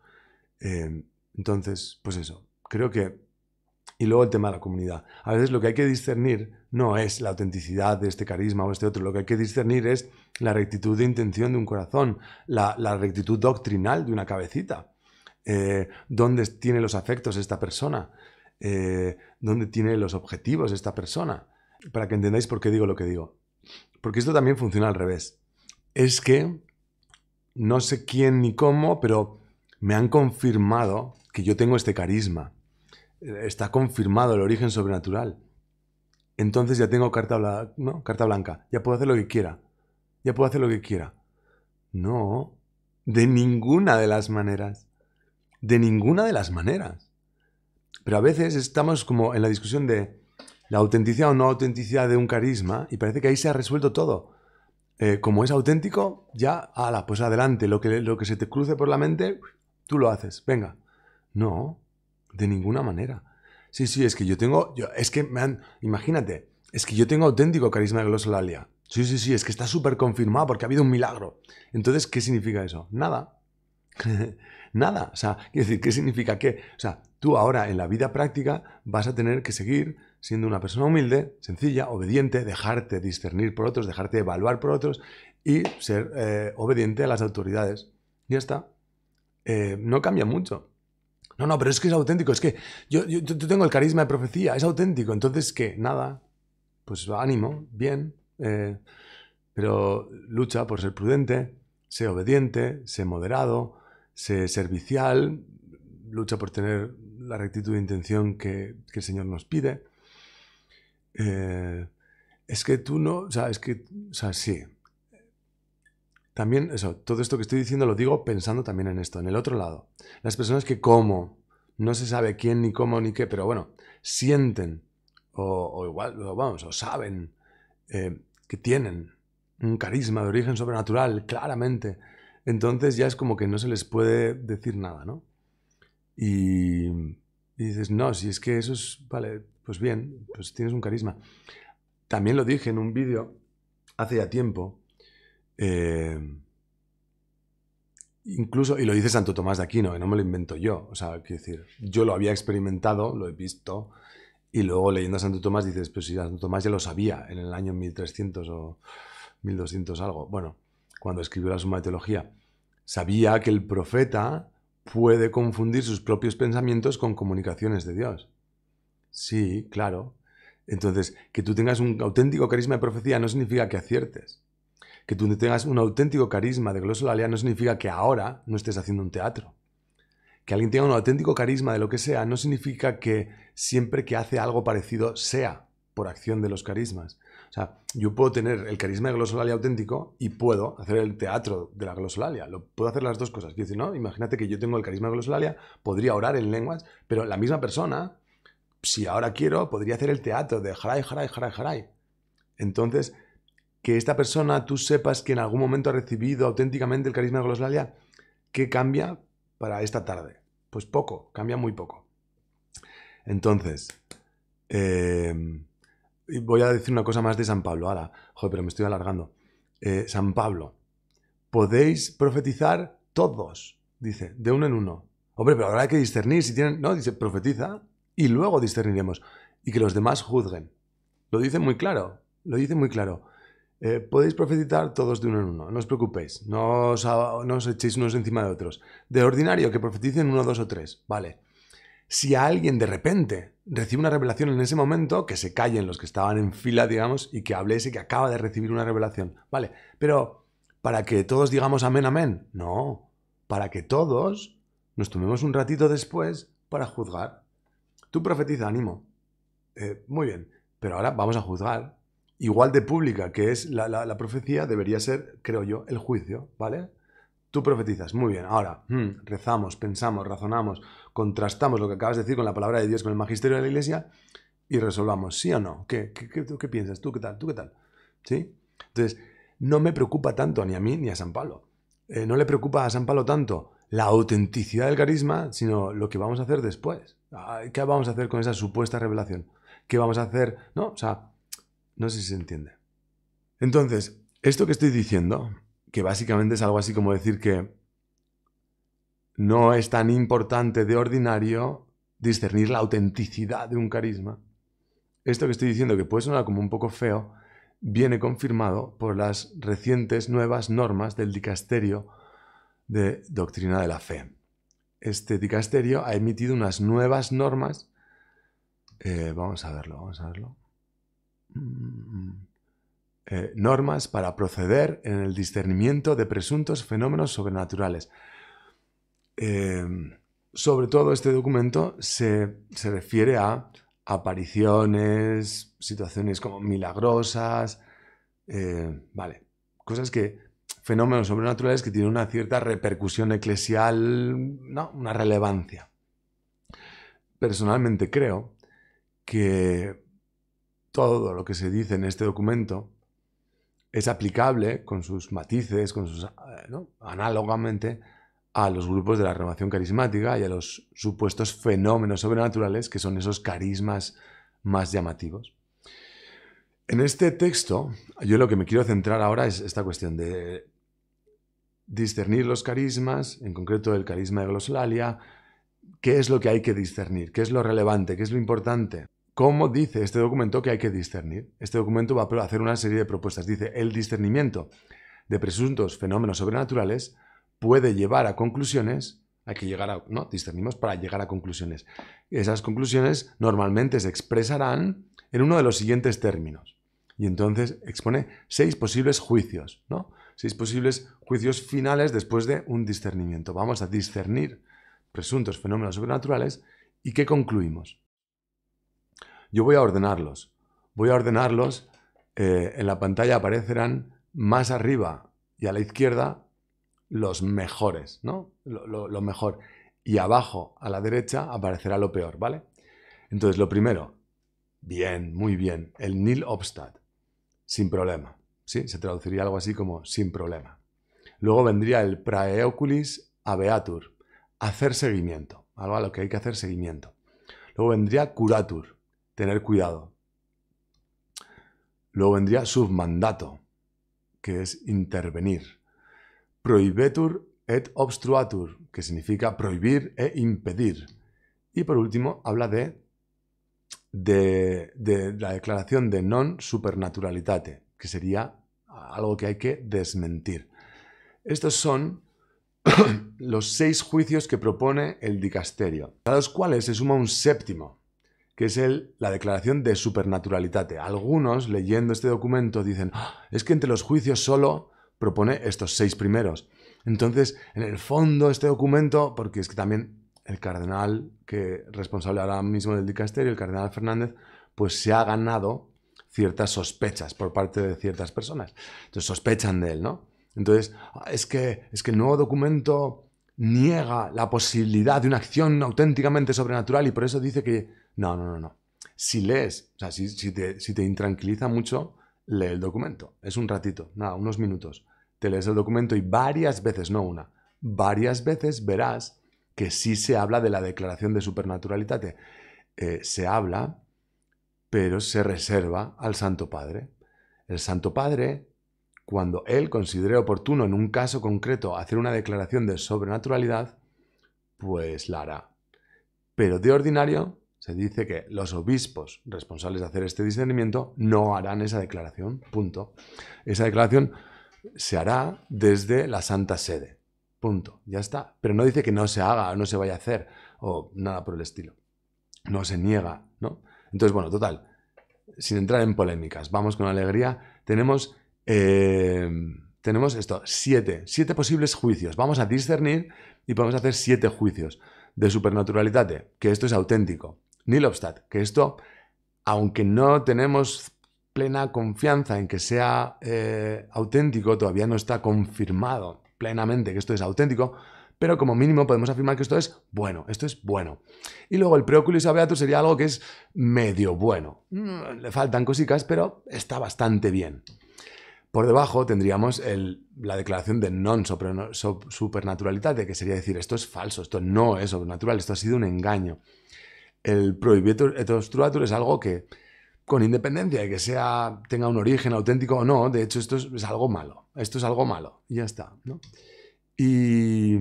Entonces, pues eso, creo que... Y luego el tema de la comunidad. A veces lo que hay que discernir no es la autenticidad de este carisma o este otro, lo que hay que discernir es la rectitud de intención de un corazón, la rectitud doctrinal de una cabecita. ¿Dónde tiene los afectos esta persona? ¿Dónde tiene los objetivos esta persona? Para que entendáis por qué digo lo que digo. Porque esto también funciona al revés. Es que no sé quién ni cómo, pero me han confirmado que yo tengo este carisma. Está confirmado el origen sobrenatural. Entonces ya tengo carta blanca. Ya puedo hacer lo que quiera. Ya puedo hacer lo que quiera. No, de ninguna de las maneras. De ninguna de las maneras. Pero a veces estamos como en la discusión de la autenticidad o no autenticidad de un carisma y parece que ahí se ha resuelto todo. Como es auténtico, ya, pues adelante, lo que se te cruce por la mente, tú lo haces, venga. No, de ninguna manera. Sí, es que imagínate, es que yo tengo auténtico carisma de glosolalia. Sí, es que está súper confirmado porque ha habido un milagro. Entonces, ¿qué significa eso? Nada. Nada. O sea, quiero decir, ¿qué significa qué? O sea, tú ahora en la vida práctica vas a tener que seguir siendo una persona humilde, sencilla, obediente, dejarte discernir por otros, dejarte evaluar por otros y ser obediente a las autoridades. Ya está. No cambia mucho. No, pero es que es auténtico. Es que yo tengo el carisma de profecía. Es auténtico. Entonces, ¿qué? Nada. Pues ánimo, bien. Pero lucha por ser prudente, sé obediente, sé moderado, sé servicial, lucha por tener la rectitud de intención que el Señor nos pide. Es que tú no, o sea, sí. También eso, todo esto que estoy diciendo lo digo pensando también en esto, en el otro lado. Las personas que no se sabe quién ni cómo ni qué, pero bueno, sienten o igual, vamos, o saben que tienen un carisma de origen sobrenatural, claramente. Entonces ya es como que no se les puede decir nada, ¿no? Y dices, no, si es que eso es, vale, pues bien, pues tienes un carisma. También lo dije en un vídeo hace ya tiempo, incluso, y lo dice Santo Tomás de Aquino, que no me lo invento yo, o sea, quiero decir, yo lo había experimentado, lo he visto, y luego leyendo a Santo Tomás dices, pues si Santo Tomás ya lo sabía en el año 1300 o 1200 algo, bueno, cuando escribió la Suma de Teología, sabía que el profeta puede confundir sus propios pensamientos con comunicaciones de Dios. Sí, claro. Entonces, que tú tengas un auténtico carisma de profecía no significa que aciertes. Que tú tengas un auténtico carisma de glosolalia no significa que ahora no estés haciendo un teatro. Que alguien tenga un auténtico carisma de lo que sea no significa que siempre que hace algo parecido sea por acción de los carismas. O sea, yo puedo tener el carisma de glosolalia auténtico y puedo hacer el teatro de la glosolalia. Puedo hacer las dos cosas. Quiero decir, ¿no? Imagínate que yo tengo el carisma de glosolalia, podría orar en lenguas, pero la misma persona, si ahora quiero, podría hacer el teatro de jaray, jaray, jaray, jaray. Entonces, que esta persona tú sepas que en algún momento ha recibido auténticamente el carisma de glosolalia, ¿qué cambia para esta tarde? Pues poco, cambia muy poco. Entonces, voy a decir una cosa más de San Pablo. Ahora, joder, pero me estoy alargando. San Pablo, podéis profetizar todos, dice, de uno en uno. Hombre, pero ahora hay que discernir si tienen... No, dice, profetiza y luego discerniremos. Y que los demás juzguen. Lo dice muy claro, lo dice muy claro. Podéis profetizar todos de uno en uno, no os preocupéis, no os echéis unos encima de otros. De ordinario, que profeticen uno, dos o tres, vale. Si a alguien de repente recibe una revelación en ese momento, que se callen los que estaban en fila, digamos, y que hable ese que acaba de recibir una revelación, vale. Pero, ¿para que todos digamos amén, amén? No, para que todos nos tomemos un ratito después para juzgar. Tú profetiza, ánimo. Muy bien, pero ahora vamos a juzgar. Igual de pública que es la profecía, debería ser, creo yo, el juicio, ¿vale? Tú profetizas, muy bien. Ahora, rezamos, pensamos, razonamos, contrastamos lo que acabas de decir con la palabra de Dios, con el magisterio de la Iglesia y resolvamos, ¿sí o no? ¿Qué piensas? ¿Tú qué tal? ¿Tú qué tal? ¿Sí? Entonces, no me preocupa tanto ni a mí ni a San Pablo. No le preocupa a San Pablo tanto la autenticidad del carisma, sino lo que vamos a hacer después. ¿Qué vamos a hacer con esa supuesta revelación? ¿Qué vamos a hacer? No, o sea, no sé si se entiende. Entonces, esto que estoy diciendo, que básicamente es algo así como decir que no es tan importante de ordinario discernir la autenticidad de un carisma. Esto que estoy diciendo, que puede sonar como un poco feo, viene confirmado por las recientes nuevas normas del Dicasterio de Doctrina de la Fe. Este dicasterio ha emitido unas nuevas normas. Vamos a verlo. Normas para proceder en el discernimiento de presuntos fenómenos sobrenaturales. Sobre todo este documento se refiere a apariciones, situaciones como milagrosas, vale, cosas fenómenos sobrenaturales que tienen una cierta repercusión eclesial, no, una relevancia. Personalmente creo que todo lo que se dice en este documento es aplicable con sus matices, análogamente a los grupos de la renovación carismática y a los supuestos fenómenos sobrenaturales que son esos carismas más llamativos. En este texto, yo lo que me quiero centrar ahora es esta cuestión de discernir los carismas, en concreto el carisma de glosolalia. ¿Qué es lo que hay que discernir? ¿Qué es lo relevante? ¿Qué es lo importante? ¿Cómo dice este documento que hay que discernir? Este documento va a hacer una serie de propuestas. Dice, el discernimiento de presuntos fenómenos sobrenaturales puede llevar a conclusiones, hay que llegar a, ¿no? Discernimos para llegar a conclusiones. Esas conclusiones normalmente se expresarán en uno de los siguientes términos. Y entonces expone 6 posibles juicios, ¿no? 6 posibles juicios finales después de un discernimiento. Vamos a discernir presuntos fenómenos sobrenaturales y ¿qué concluimos? Yo voy a ordenarlos. En la pantalla aparecerán más arriba y a la izquierda los mejores, ¿no? Lo mejor. Y abajo a la derecha aparecerá lo peor, ¿vale? Entonces, lo primero, Bien, muy bien. El nil obstat. Sin problema. ¿Sí? Se traduciría algo así como sin problema. Luego vendría el praeoculis habeatur. Hacer seguimiento. Algo a lo que hay que hacer seguimiento. Luego vendría curatur. Tener cuidado. Luego vendría submandato, que es intervenir. Prohibetur et obstruatur, que significa prohibir e impedir. Y por último, habla de la declaración de non supernaturalitate, que sería algo que hay que desmentir. Estos son los 6 juicios que propone el dicasterio, a los cuales se suma un séptimo, que es la declaración de supernaturalitate. Algunos, leyendo este documento, dicen, es que entre los juicios solo propone estos 6 primeros. Entonces, en el fondo, este documento, porque es que también el cardenal que responsable ahora mismo del dicasterio, el cardenal Fernández, pues se ha ganado ciertas sospechas por parte de ciertas personas. Entonces sospechan de él, ¿no? Entonces, es que el nuevo documento niega la posibilidad de una acción auténticamente sobrenatural y por eso dice que... No. Si lees, o sea, si te intranquiliza mucho, lee el documento. Es un ratito, nada, unos minutos. Te lees el documento y varias veces, no una, varias veces verás que sí se habla de la declaración de supernaturalitate. Se habla, pero se reserva al Santo Padre. El Santo Padre, cuando él considere oportuno en un caso concreto hacer una declaración de sobrenaturalidad, pues la hará. Pero de ordinario se dice que los obispos responsables de hacer este discernimiento no harán esa declaración, punto. Esa declaración se hará desde la Santa Sede, punto, ya está. Pero no dice que no se haga o no se vaya a hacer o nada por el estilo. No se niega, ¿no? Entonces, bueno, total, sin entrar en polémicas, vamos con alegría. Tenemos esto, 7 posibles juicios. Vamos a discernir y podemos hacer 7 juicios. De supernaturalitate, que esto es auténtico. Nil obstat, que esto, aunque no tenemos plena confianza en que sea auténtico, todavía no está confirmado plenamente que esto es auténtico, pero como mínimo podemos afirmar que esto es bueno, Y luego el preoculis habeatur sería algo que es medio bueno. Le faltan cositas, pero está bastante bien. Por debajo tendríamos la declaración de non supernaturalitate, que sería decir, esto es falso, esto no es sobrenatural, esto ha sido un engaño. El prohibetur et obstruatur es algo que, con independencia de que tenga un origen auténtico o no, de hecho esto es algo malo, y ya está, ¿no? Y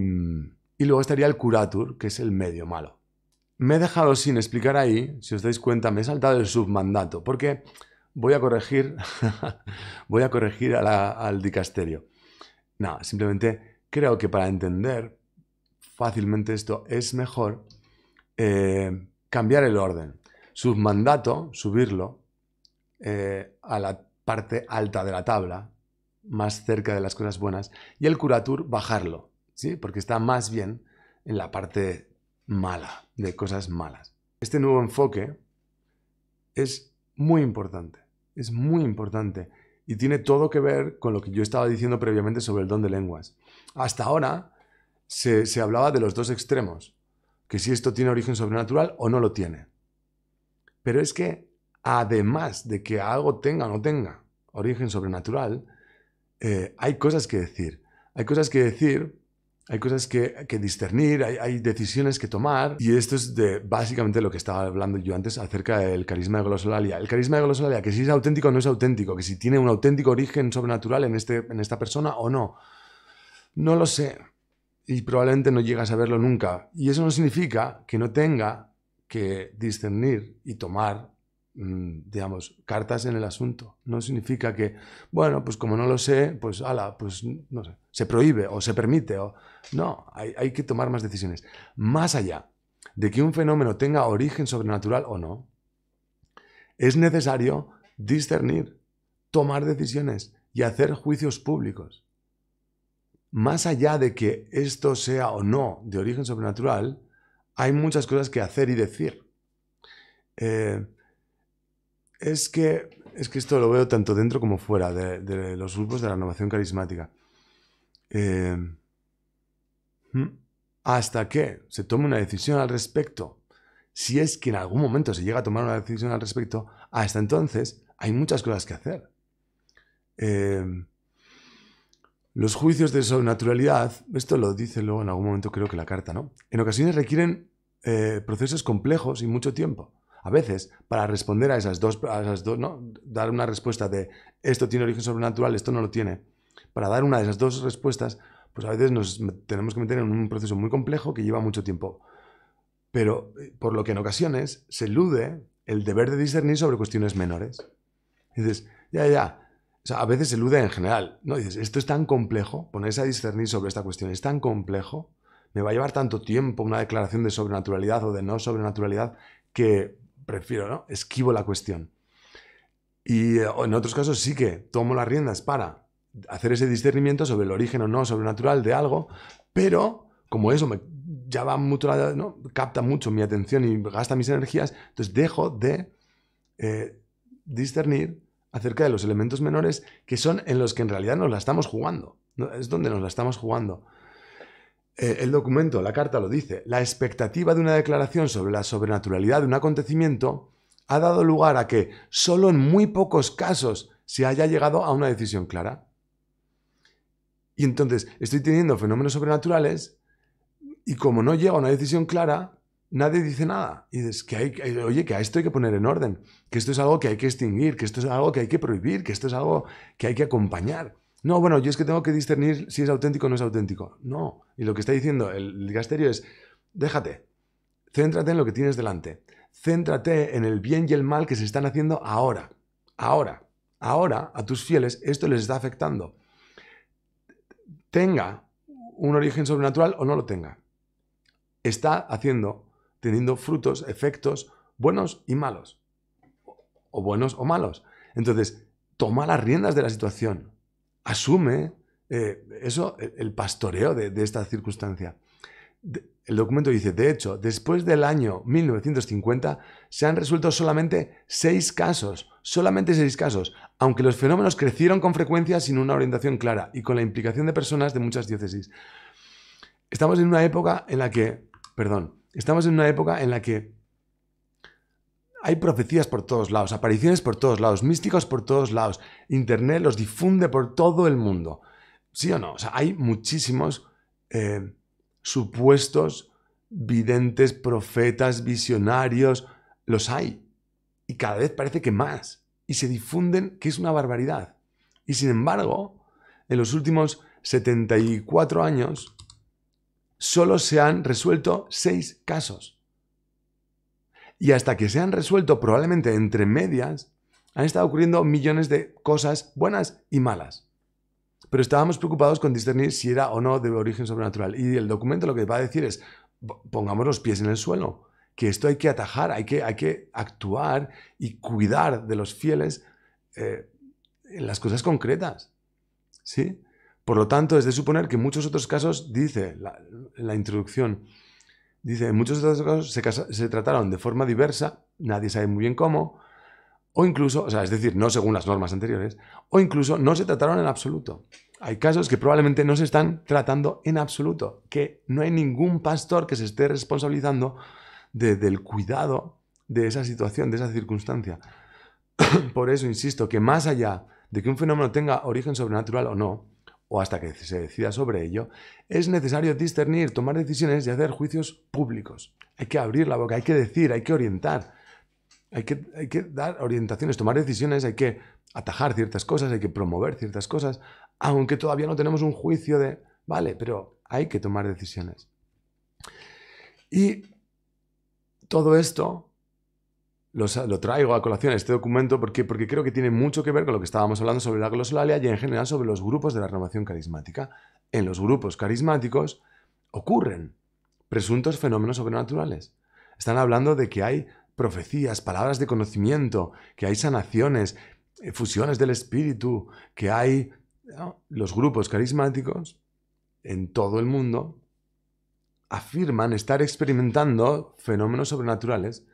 luego estaría el curatur, que es el medio malo. Me he dejado sin explicar ahí, si os dais cuenta, me he saltado el submandato, porque voy a corregir al dicasterio. No, simplemente creo que para entender fácilmente esto es mejor cambiar el orden. Submandato, subirlo a la parte alta de la tabla, más cerca de las cosas buenas, y el curatur, bajarlo, ¿sí? Porque está más bien en la parte mala, de cosas malas. Este nuevo enfoque es muy importante y tiene todo que ver con lo que yo estaba diciendo previamente sobre el don de lenguas. Hasta ahora se hablaba de los dos extremos, que si esto tiene origen sobrenatural o no lo tiene. Pero es que además de que algo tenga o no tenga origen sobrenatural, hay cosas que decir. Hay cosas que discernir, hay decisiones que tomar. Y esto es básicamente lo que estaba hablando yo antes acerca del carisma de glosolalia. El carisma de glosolalia, que si es auténtico o no es auténtico, que si tiene un auténtico origen sobrenatural en esta persona o no. No lo sé. Y probablemente no llegas a verlo nunca. Y eso no significa que no tenga que discernir y tomar cartas en el asunto. No significa que, bueno, pues como no lo sé, pues no sé, se prohíbe o se permite. No, hay que tomar más decisiones. Más allá de que un fenómeno tenga origen sobrenatural o no, es necesario discernir, tomar decisiones y hacer juicios públicos. Más allá de que esto sea o no de origen sobrenatural, hay muchas cosas que hacer y decir. Es que esto lo veo tanto dentro como fuera de los grupos de la renovación carismática. Hasta que se tome una decisión al respecto si es que en algún momento se llega a tomar una decisión al respecto, hasta entonces hay muchas cosas que hacer. Los juicios de sobrenaturalidad, esto lo dice luego en algún momento, creo que la carta, ¿no? En ocasiones requieren procesos complejos y mucho tiempo. A veces, para responder a esas dos, ¿no? Dar una respuesta de esto tiene origen sobrenatural, esto no lo tiene. Para dar una de esas dos respuestas, pues a veces nos tenemos que meter en un proceso muy complejo que lleva mucho tiempo. Pero por lo que en ocasiones se elude el deber de discernir sobre cuestiones menores. Y dices, ya. O sea, a veces se elude en general. No, dices, esto es tan complejo, ponerse a discernir sobre esta cuestión es tan complejo, me va a llevar tanto tiempo una declaración de sobrenaturalidad o de no sobrenaturalidad que prefiero, ¿no? Esquivo la cuestión. Y en otros casos sí que tomo las riendas para hacer ese discernimiento sobre el origen o no sobrenatural de algo, pero como eso ya va mucho, ¿no? Capta mucho mi atención y gasta mis energías, entonces dejo de discernir acerca de los elementos menores que son en los que en realidad nos la estamos jugando. ¿No? Es donde nos la estamos jugando. El documento, la carta lo dice, la expectativa de una declaración sobre la sobrenaturalidad de un acontecimiento ha dado lugar a que solo en muy pocos casos se haya llegado a una decisión clara. Y entonces estoy teniendo fenómenos sobrenaturales y como no llego a una decisión clara, nadie dice nada. Y dices oye, que a esto hay que poner en orden, que esto es algo que hay que extinguir, que esto es algo que hay que prohibir, que esto es algo que hay que acompañar. No, bueno, yo es que tengo que discernir si es auténtico o no es auténtico. No. Y lo que está diciendo el dicasterio es, déjate, céntrate en lo que tienes delante. Céntrate en el bien y el mal que se están haciendo ahora. Ahora a tus fieles esto les está afectando. Tenga un origen sobrenatural o no lo tenga. Está teniendo frutos, efectos buenos y malos. O buenos o malos. Entonces, toma las riendas de la situación. Asume el pastoreo de esta circunstancia. El documento dice, de hecho, después del año 1950 se han resuelto solamente 6 casos, aunque los fenómenos crecieron con frecuencia sin una orientación clara y con la implicación de personas de muchas diócesis. Estamos en una época en la que hay profecías por todos lados, apariciones por todos lados, místicos por todos lados. Internet los difunde por todo el mundo. ¿Sí o no? O sea, hay muchísimos supuestos videntes, profetas, visionarios. Los hay. Y cada vez parece que más. Y se difunden, que es una barbaridad. Y sin embargo, en los últimos 74 años, solo se han resuelto 6 casos. Y hasta que se han resuelto, probablemente entre medias, han estado ocurriendo millones de cosas buenas y malas. Pero estábamos preocupados con discernir si era o no de origen sobrenatural. Y el documento lo que va a decir es, pongamos los pies en el suelo, que esto hay que atajar, hay que actuar y cuidar de los fieles en las cosas concretas. ¿Sí? Por lo tanto, es de suponer que en muchos otros casos, dice la introducción, dice, en muchos otros casos se trataron de forma diversa, nadie sabe muy bien cómo, o incluso, o sea, es decir, no según las normas anteriores, o incluso no se trataron en absoluto. Hay casos que probablemente no se están tratando en absoluto, que no hay ningún pastor que se esté responsabilizando del cuidado de esa situación, de esa circunstancia. Por eso insisto que más allá de que un fenómeno tenga origen sobrenatural o no, o hasta que se decida sobre ello, es necesario discernir, tomar decisiones y hacer juicios públicos. Hay que abrir la boca, hay que decir, hay que orientar, hay que dar orientaciones, tomar decisiones, hay que atajar ciertas cosas, hay que promover ciertas cosas, aunque todavía no tenemos un juicio de, vale, pero hay que tomar decisiones. Y todo esto lo traigo a colación este documento porque creo que tiene mucho que ver con lo que estábamos hablando sobre la glosolalia y en general sobre los grupos de la renovación carismática. En los grupos carismáticos ocurren presuntos fenómenos sobrenaturales. Están hablando de que hay profecías, palabras de conocimiento, que hay sanaciones, fusiones del espíritu, que hay, ¿no? Los grupos carismáticos en todo el mundo afirman estar experimentando fenómenos sobrenaturales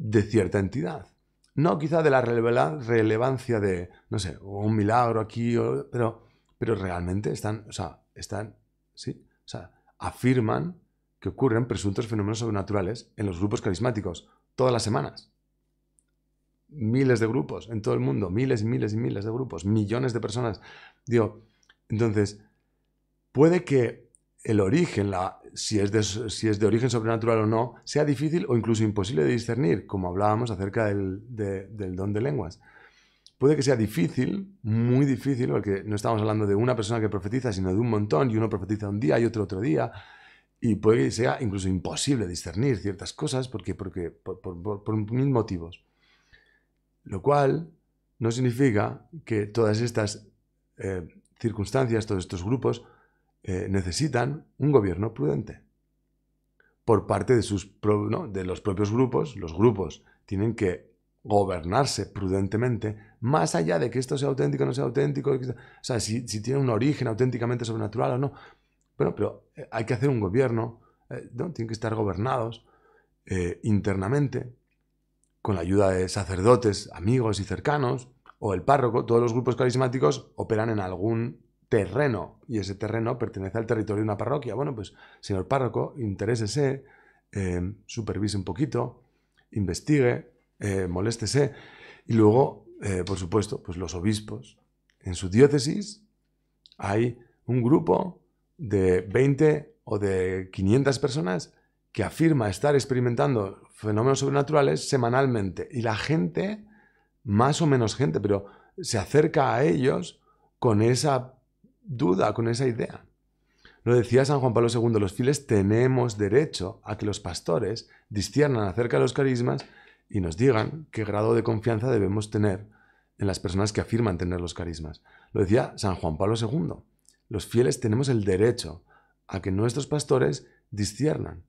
de cierta entidad. No quizá de la relevancia de, no sé, un milagro aquí, pero realmente afirman que ocurren presuntos fenómenos sobrenaturales en los grupos carismáticos todas las semanas. Miles de grupos en todo el mundo, miles y miles y miles de grupos, millones de personas. Digo, entonces, puede que el origen, si es de origen sobrenatural o no, sea difícil o incluso imposible de discernir, como hablábamos acerca del don de lenguas. Puede que sea difícil, muy difícil, porque no estamos hablando de una persona que profetiza, sino de un montón, y uno profetiza un día y otro día, y puede que sea incluso imposible discernir ciertas cosas por mil motivos. Lo cual no significa que todas estas circunstancias, todos estos grupos, necesitan un gobierno prudente. Por parte de los propios grupos, los grupos tienen que gobernarse prudentemente, más allá de que esto sea auténtico o no sea auténtico, o sea, si tiene un origen auténticamente sobrenatural o no. Bueno, pero hay que hacer un gobierno, ¿no? Tienen que estar gobernados internamente, con la ayuda de sacerdotes, amigos y cercanos, o el párroco. Todos los grupos carismáticos operan en algún terreno, y ese terreno pertenece al territorio de una parroquia. Bueno, pues, señor párroco, interésese, supervise un poquito, investigue, moléstese, y luego, por supuesto, pues los obispos. En su diócesis hay un grupo de 20 o de 500 personas que afirma estar experimentando fenómenos sobrenaturales semanalmente, y la gente, más o menos gente, pero se acerca a ellos con esa duda, con esa idea. Lo decía San Juan Pablo II, los fieles tenemos derecho a que los pastores disciernan acerca de los carismas y nos digan qué grado de confianza debemos tener en las personas que afirman tener los carismas. Lo decía San Juan Pablo II, los fieles tenemos el derecho a que nuestros pastores disciernan.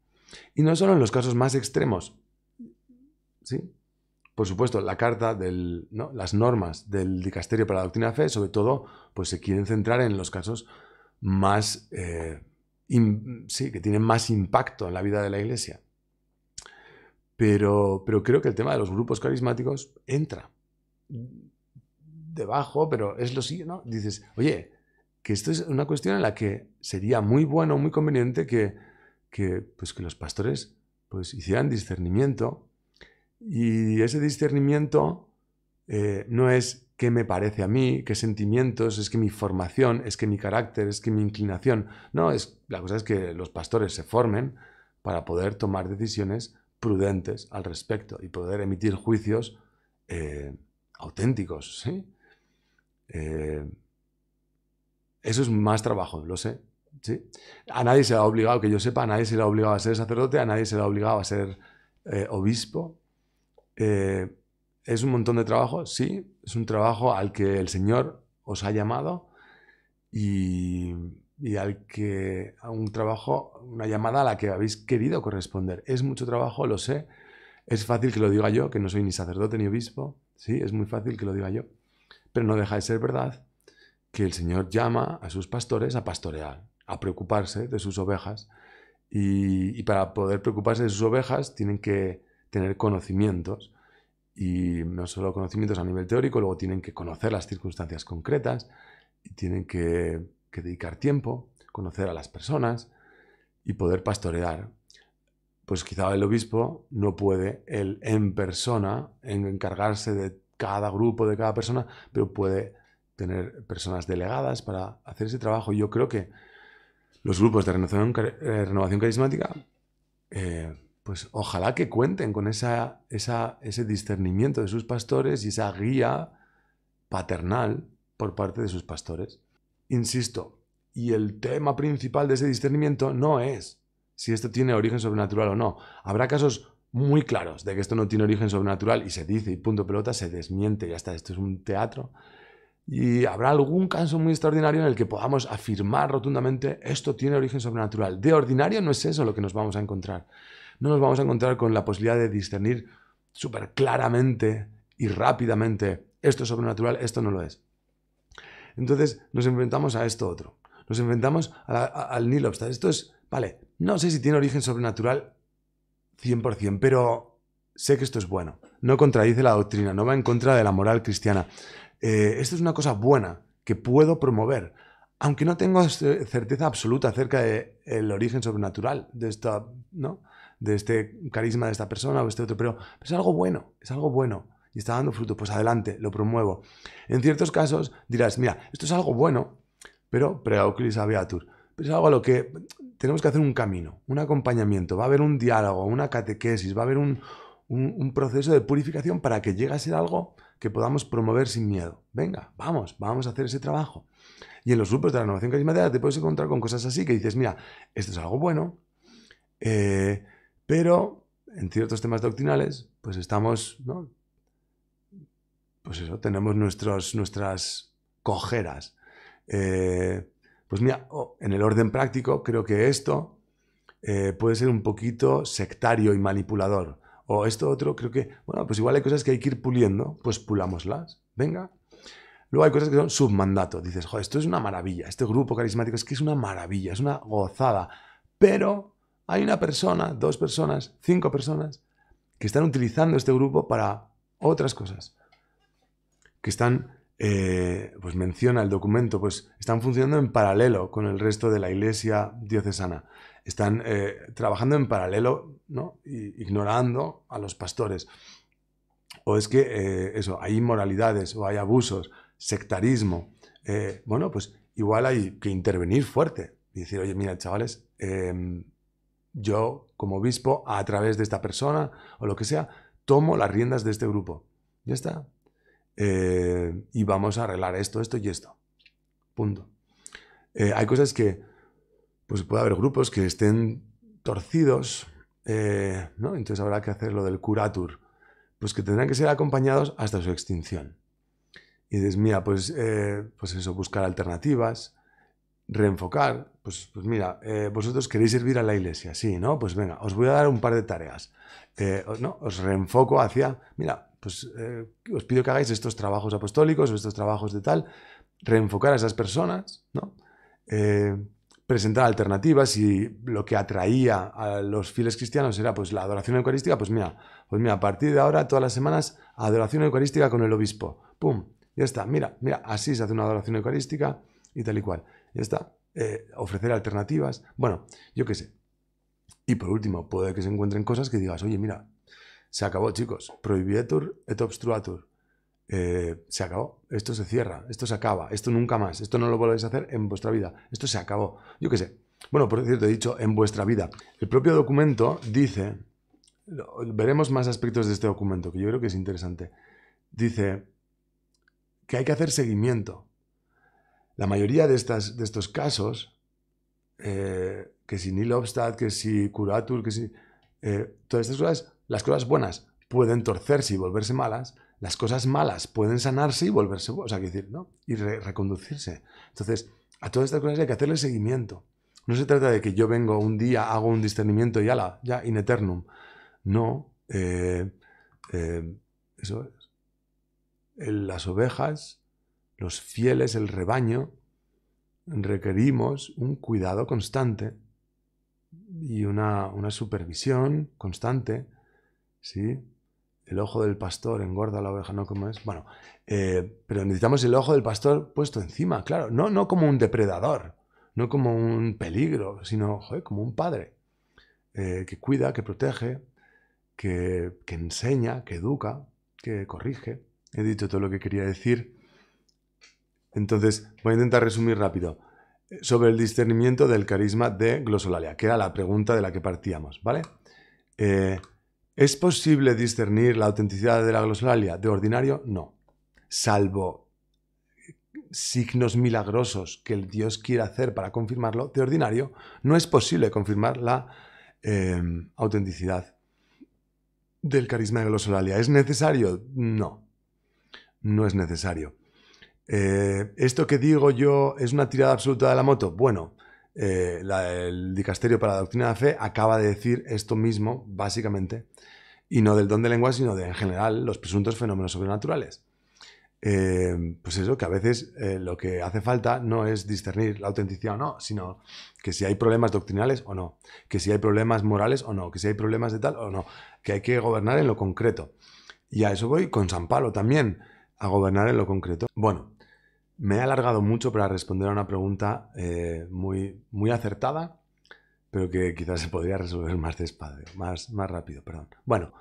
Y no solo en los casos más extremos, ¿sí? Por supuesto, la carta, las normas del Dicasterio para la Doctrina de la Fe, sobre todo, pues se quieren centrar en los casos más, que tienen más impacto en la vida de la Iglesia. Pero creo que el tema de los grupos carismáticos entra debajo, pero es lo siguiente, ¿no? Dices, oye, que esto es una cuestión en la que sería muy bueno, muy conveniente que los pastores pues hicieran discernimiento, y ese discernimiento no es qué me parece a mí, qué sentimientos, es que mi formación, es que mi carácter, es que mi inclinación. No, la cosa es que los pastores se formen para poder tomar decisiones prudentes al respecto y poder emitir juicios auténticos, ¿sí? Eso es más trabajo, lo sé, ¿sí? A nadie se le ha obligado, que yo sepa, a nadie se le ha obligado a ser sacerdote, a nadie se le ha obligado a ser obispo. ¿Es un montón de trabajo? Sí, es un trabajo al que el Señor os ha llamado, y a un trabajo, una llamada a la que habéis querido corresponder. Es mucho trabajo, lo sé. Es fácil que lo diga yo, que no soy ni sacerdote ni obispo. Sí, es muy fácil que lo diga yo. Pero no deja de ser verdad que el Señor llama a sus pastores a pastorear, a preocuparse de sus ovejas. Y para poder preocuparse de sus ovejas tienen que tener conocimientos. Y no solo conocimientos a nivel teórico, luego tienen que conocer las circunstancias concretas, y tienen que dedicar tiempo, conocer a las personas y poder pastorear. Pues quizá el obispo no puede, él en persona, encargarse de cada grupo, de cada persona, pero puede tener personas delegadas para hacer ese trabajo. Yo creo que los grupos de renovación carismática, pues ojalá que cuenten con ese discernimiento de sus pastores y esa guía paternal por parte de sus pastores. Insisto, y el tema principal de ese discernimiento no es si esto tiene origen sobrenatural o no. Habrá casos muy claros de que esto no tiene origen sobrenatural y se dice y punto pelota, se desmiente y ya está, esto es un teatro. Y habrá algún caso muy extraordinario en el que podamos afirmar rotundamente esto tiene origen sobrenatural. De ordinario no es eso lo que nos vamos a encontrar. No nos vamos a encontrar con la posibilidad de discernir súper claramente y rápidamente esto es sobrenatural, esto no lo es. Entonces nos enfrentamos a esto otro. Nos enfrentamos al nihil obstat. Esto es, vale, no sé si tiene origen sobrenatural 100%, pero sé que esto es bueno. No contradice la doctrina, no va en contra de la moral cristiana. Esto es una cosa buena que puedo promover. aunque no tengo certeza absoluta acerca del origen sobrenatural de esta, ¿no? De este carisma de esta persona o este otro, pero es algo bueno y está dando fruto, pues adelante, lo promuevo. En ciertos casos dirás, mira, esto es algo bueno, pero preauculis abeatur, pero es algo a lo que tenemos que hacer un camino, un acompañamiento, va a haber un diálogo, una catequesis, va a haber un proceso de purificación para que llegue a ser algo que podamos promover sin miedo. Venga, vamos a hacer ese trabajo. Y en los grupos de la renovación carismática te puedes encontrar con cosas así que dices, mira, esto es algo bueno, pero en ciertos temas doctrinales, pues estamos, ¿no? Pues eso, tenemos nuestras cojeras. Pues mira, en el orden práctico creo que esto puede ser un poquito sectario y manipulador. O esto otro, creo que, bueno, pues igual hay cosas que hay que ir puliendo, pues pulámoslas, venga. Luego hay cosas que son submandato. Dices, joder, esto es una maravilla, este grupo carismático es que es una maravilla, es una gozada. Pero hay una persona, 2 personas, 5 personas que están utilizando este grupo para otras cosas. Que están, pues menciona el documento, pues están funcionando en paralelo con el resto de la iglesia diocesana. Están trabajando en paralelo, ¿no? Ignorando a los pastores. O es que, eso, hay inmoralidades o hay abusos, sectarismo. Bueno, pues igual hay que intervenir fuerte y decir, oye, mira, chavales, yo como obispo, a través de esta persona o lo que sea, tomo las riendas de este grupo. Ya está. Y vamos a arreglar esto y esto. Punto. Hay cosas que, pues puede haber grupos que estén torcidos, ¿no? Entonces habrá que hacer lo del curatur, pues que tendrán que ser acompañados hasta su extinción. Y dices, mira, pues eso, buscar alternativas, reenfocar, pues mira, vosotros queréis servir a la iglesia, sí, ¿no? Pues venga, os voy a dar un par de tareas. ¿No? Os reenfoco hacia, mira, pues os pido que hagáis estos trabajos apostólicos o estos trabajos de tal, reenfocar a esas personas, ¿no? Presentar alternativas y lo que atraía a los fieles cristianos era pues la adoración eucarística, pues mira, a partir de ahora todas las semanas adoración eucarística con el obispo, ¡pum! Ya está, mira, así se hace una adoración eucarística y tal y cual, ya está, ofrecer alternativas, bueno, yo qué sé. Y por último, puede que se encuentren cosas que digas, oye, mira, se acabó, chicos, prohibietur et obstruatur. Se acabó, esto se cierra, esto se acaba, esto nunca más, esto no lo volvéis a hacer en vuestra vida, esto se acabó. Yo qué sé. Bueno, por cierto, he dicho en vuestra vida. El propio documento dice, veremos más aspectos de este documento, que yo creo que es interesante. Dice que hay que hacer seguimiento. La mayoría de estos casos, que si nil obstat, que si curatur, que si... todas estas cosas, las cosas buenas pueden torcerse y volverse malas, las cosas malas pueden sanarse y volverse, o sea, decir, ¿no? Y reconducirse. Entonces, a todas estas cosas hay que hacerle seguimiento. No se trata de que yo vengo un día, hago un discernimiento y ala, ya, in eternum. No, eso es. Las ovejas, los fieles, el rebaño, requerimos un cuidado constante y una supervisión constante, ¿sí? El ojo del pastor engorda a la oveja, ¿no? ¿Cómo es? Bueno, pero necesitamos el ojo del pastor puesto encima, claro, no como un depredador, no como un peligro, sino, joder, como un padre que cuida, que protege, que enseña, que educa, que corrige. He dicho todo lo que quería decir. Entonces, voy a intentar resumir rápido. Sobre el discernimiento del carisma de glosolalia, que era la pregunta de la que partíamos, ¿vale? ¿Es posible discernir la autenticidad de la glosolalia? De ordinario, no. Salvo signos milagrosos que el Dios quiera hacer para confirmarlo, de ordinario no es posible confirmar la autenticidad del carisma de glosolalia. ¿Es necesario? No, no es necesario. ¿Esto que digo yo es una tirada absoluta de la moto? Bueno, el Dicasterio para la Doctrina de la Fe acaba de decir esto mismo, básicamente, y no del don de lengua, sino de, en general, los presuntos fenómenos sobrenaturales. Pues eso, que a veces lo que hace falta no es discernir la autenticidad o no, sino que si hay problemas doctrinales o no, que si hay problemas morales o no, que si hay problemas de tal o no, que hay que gobernar en lo concreto. Y a eso voy con San Pablo también, a gobernar en lo concreto. Bueno, Me he alargado mucho para responder a una pregunta muy acertada, pero que quizás se podría resolver más despacio, más rápido, perdón. Bueno,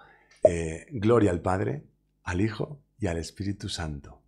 gloria al Padre, al Hijo y al Espíritu Santo.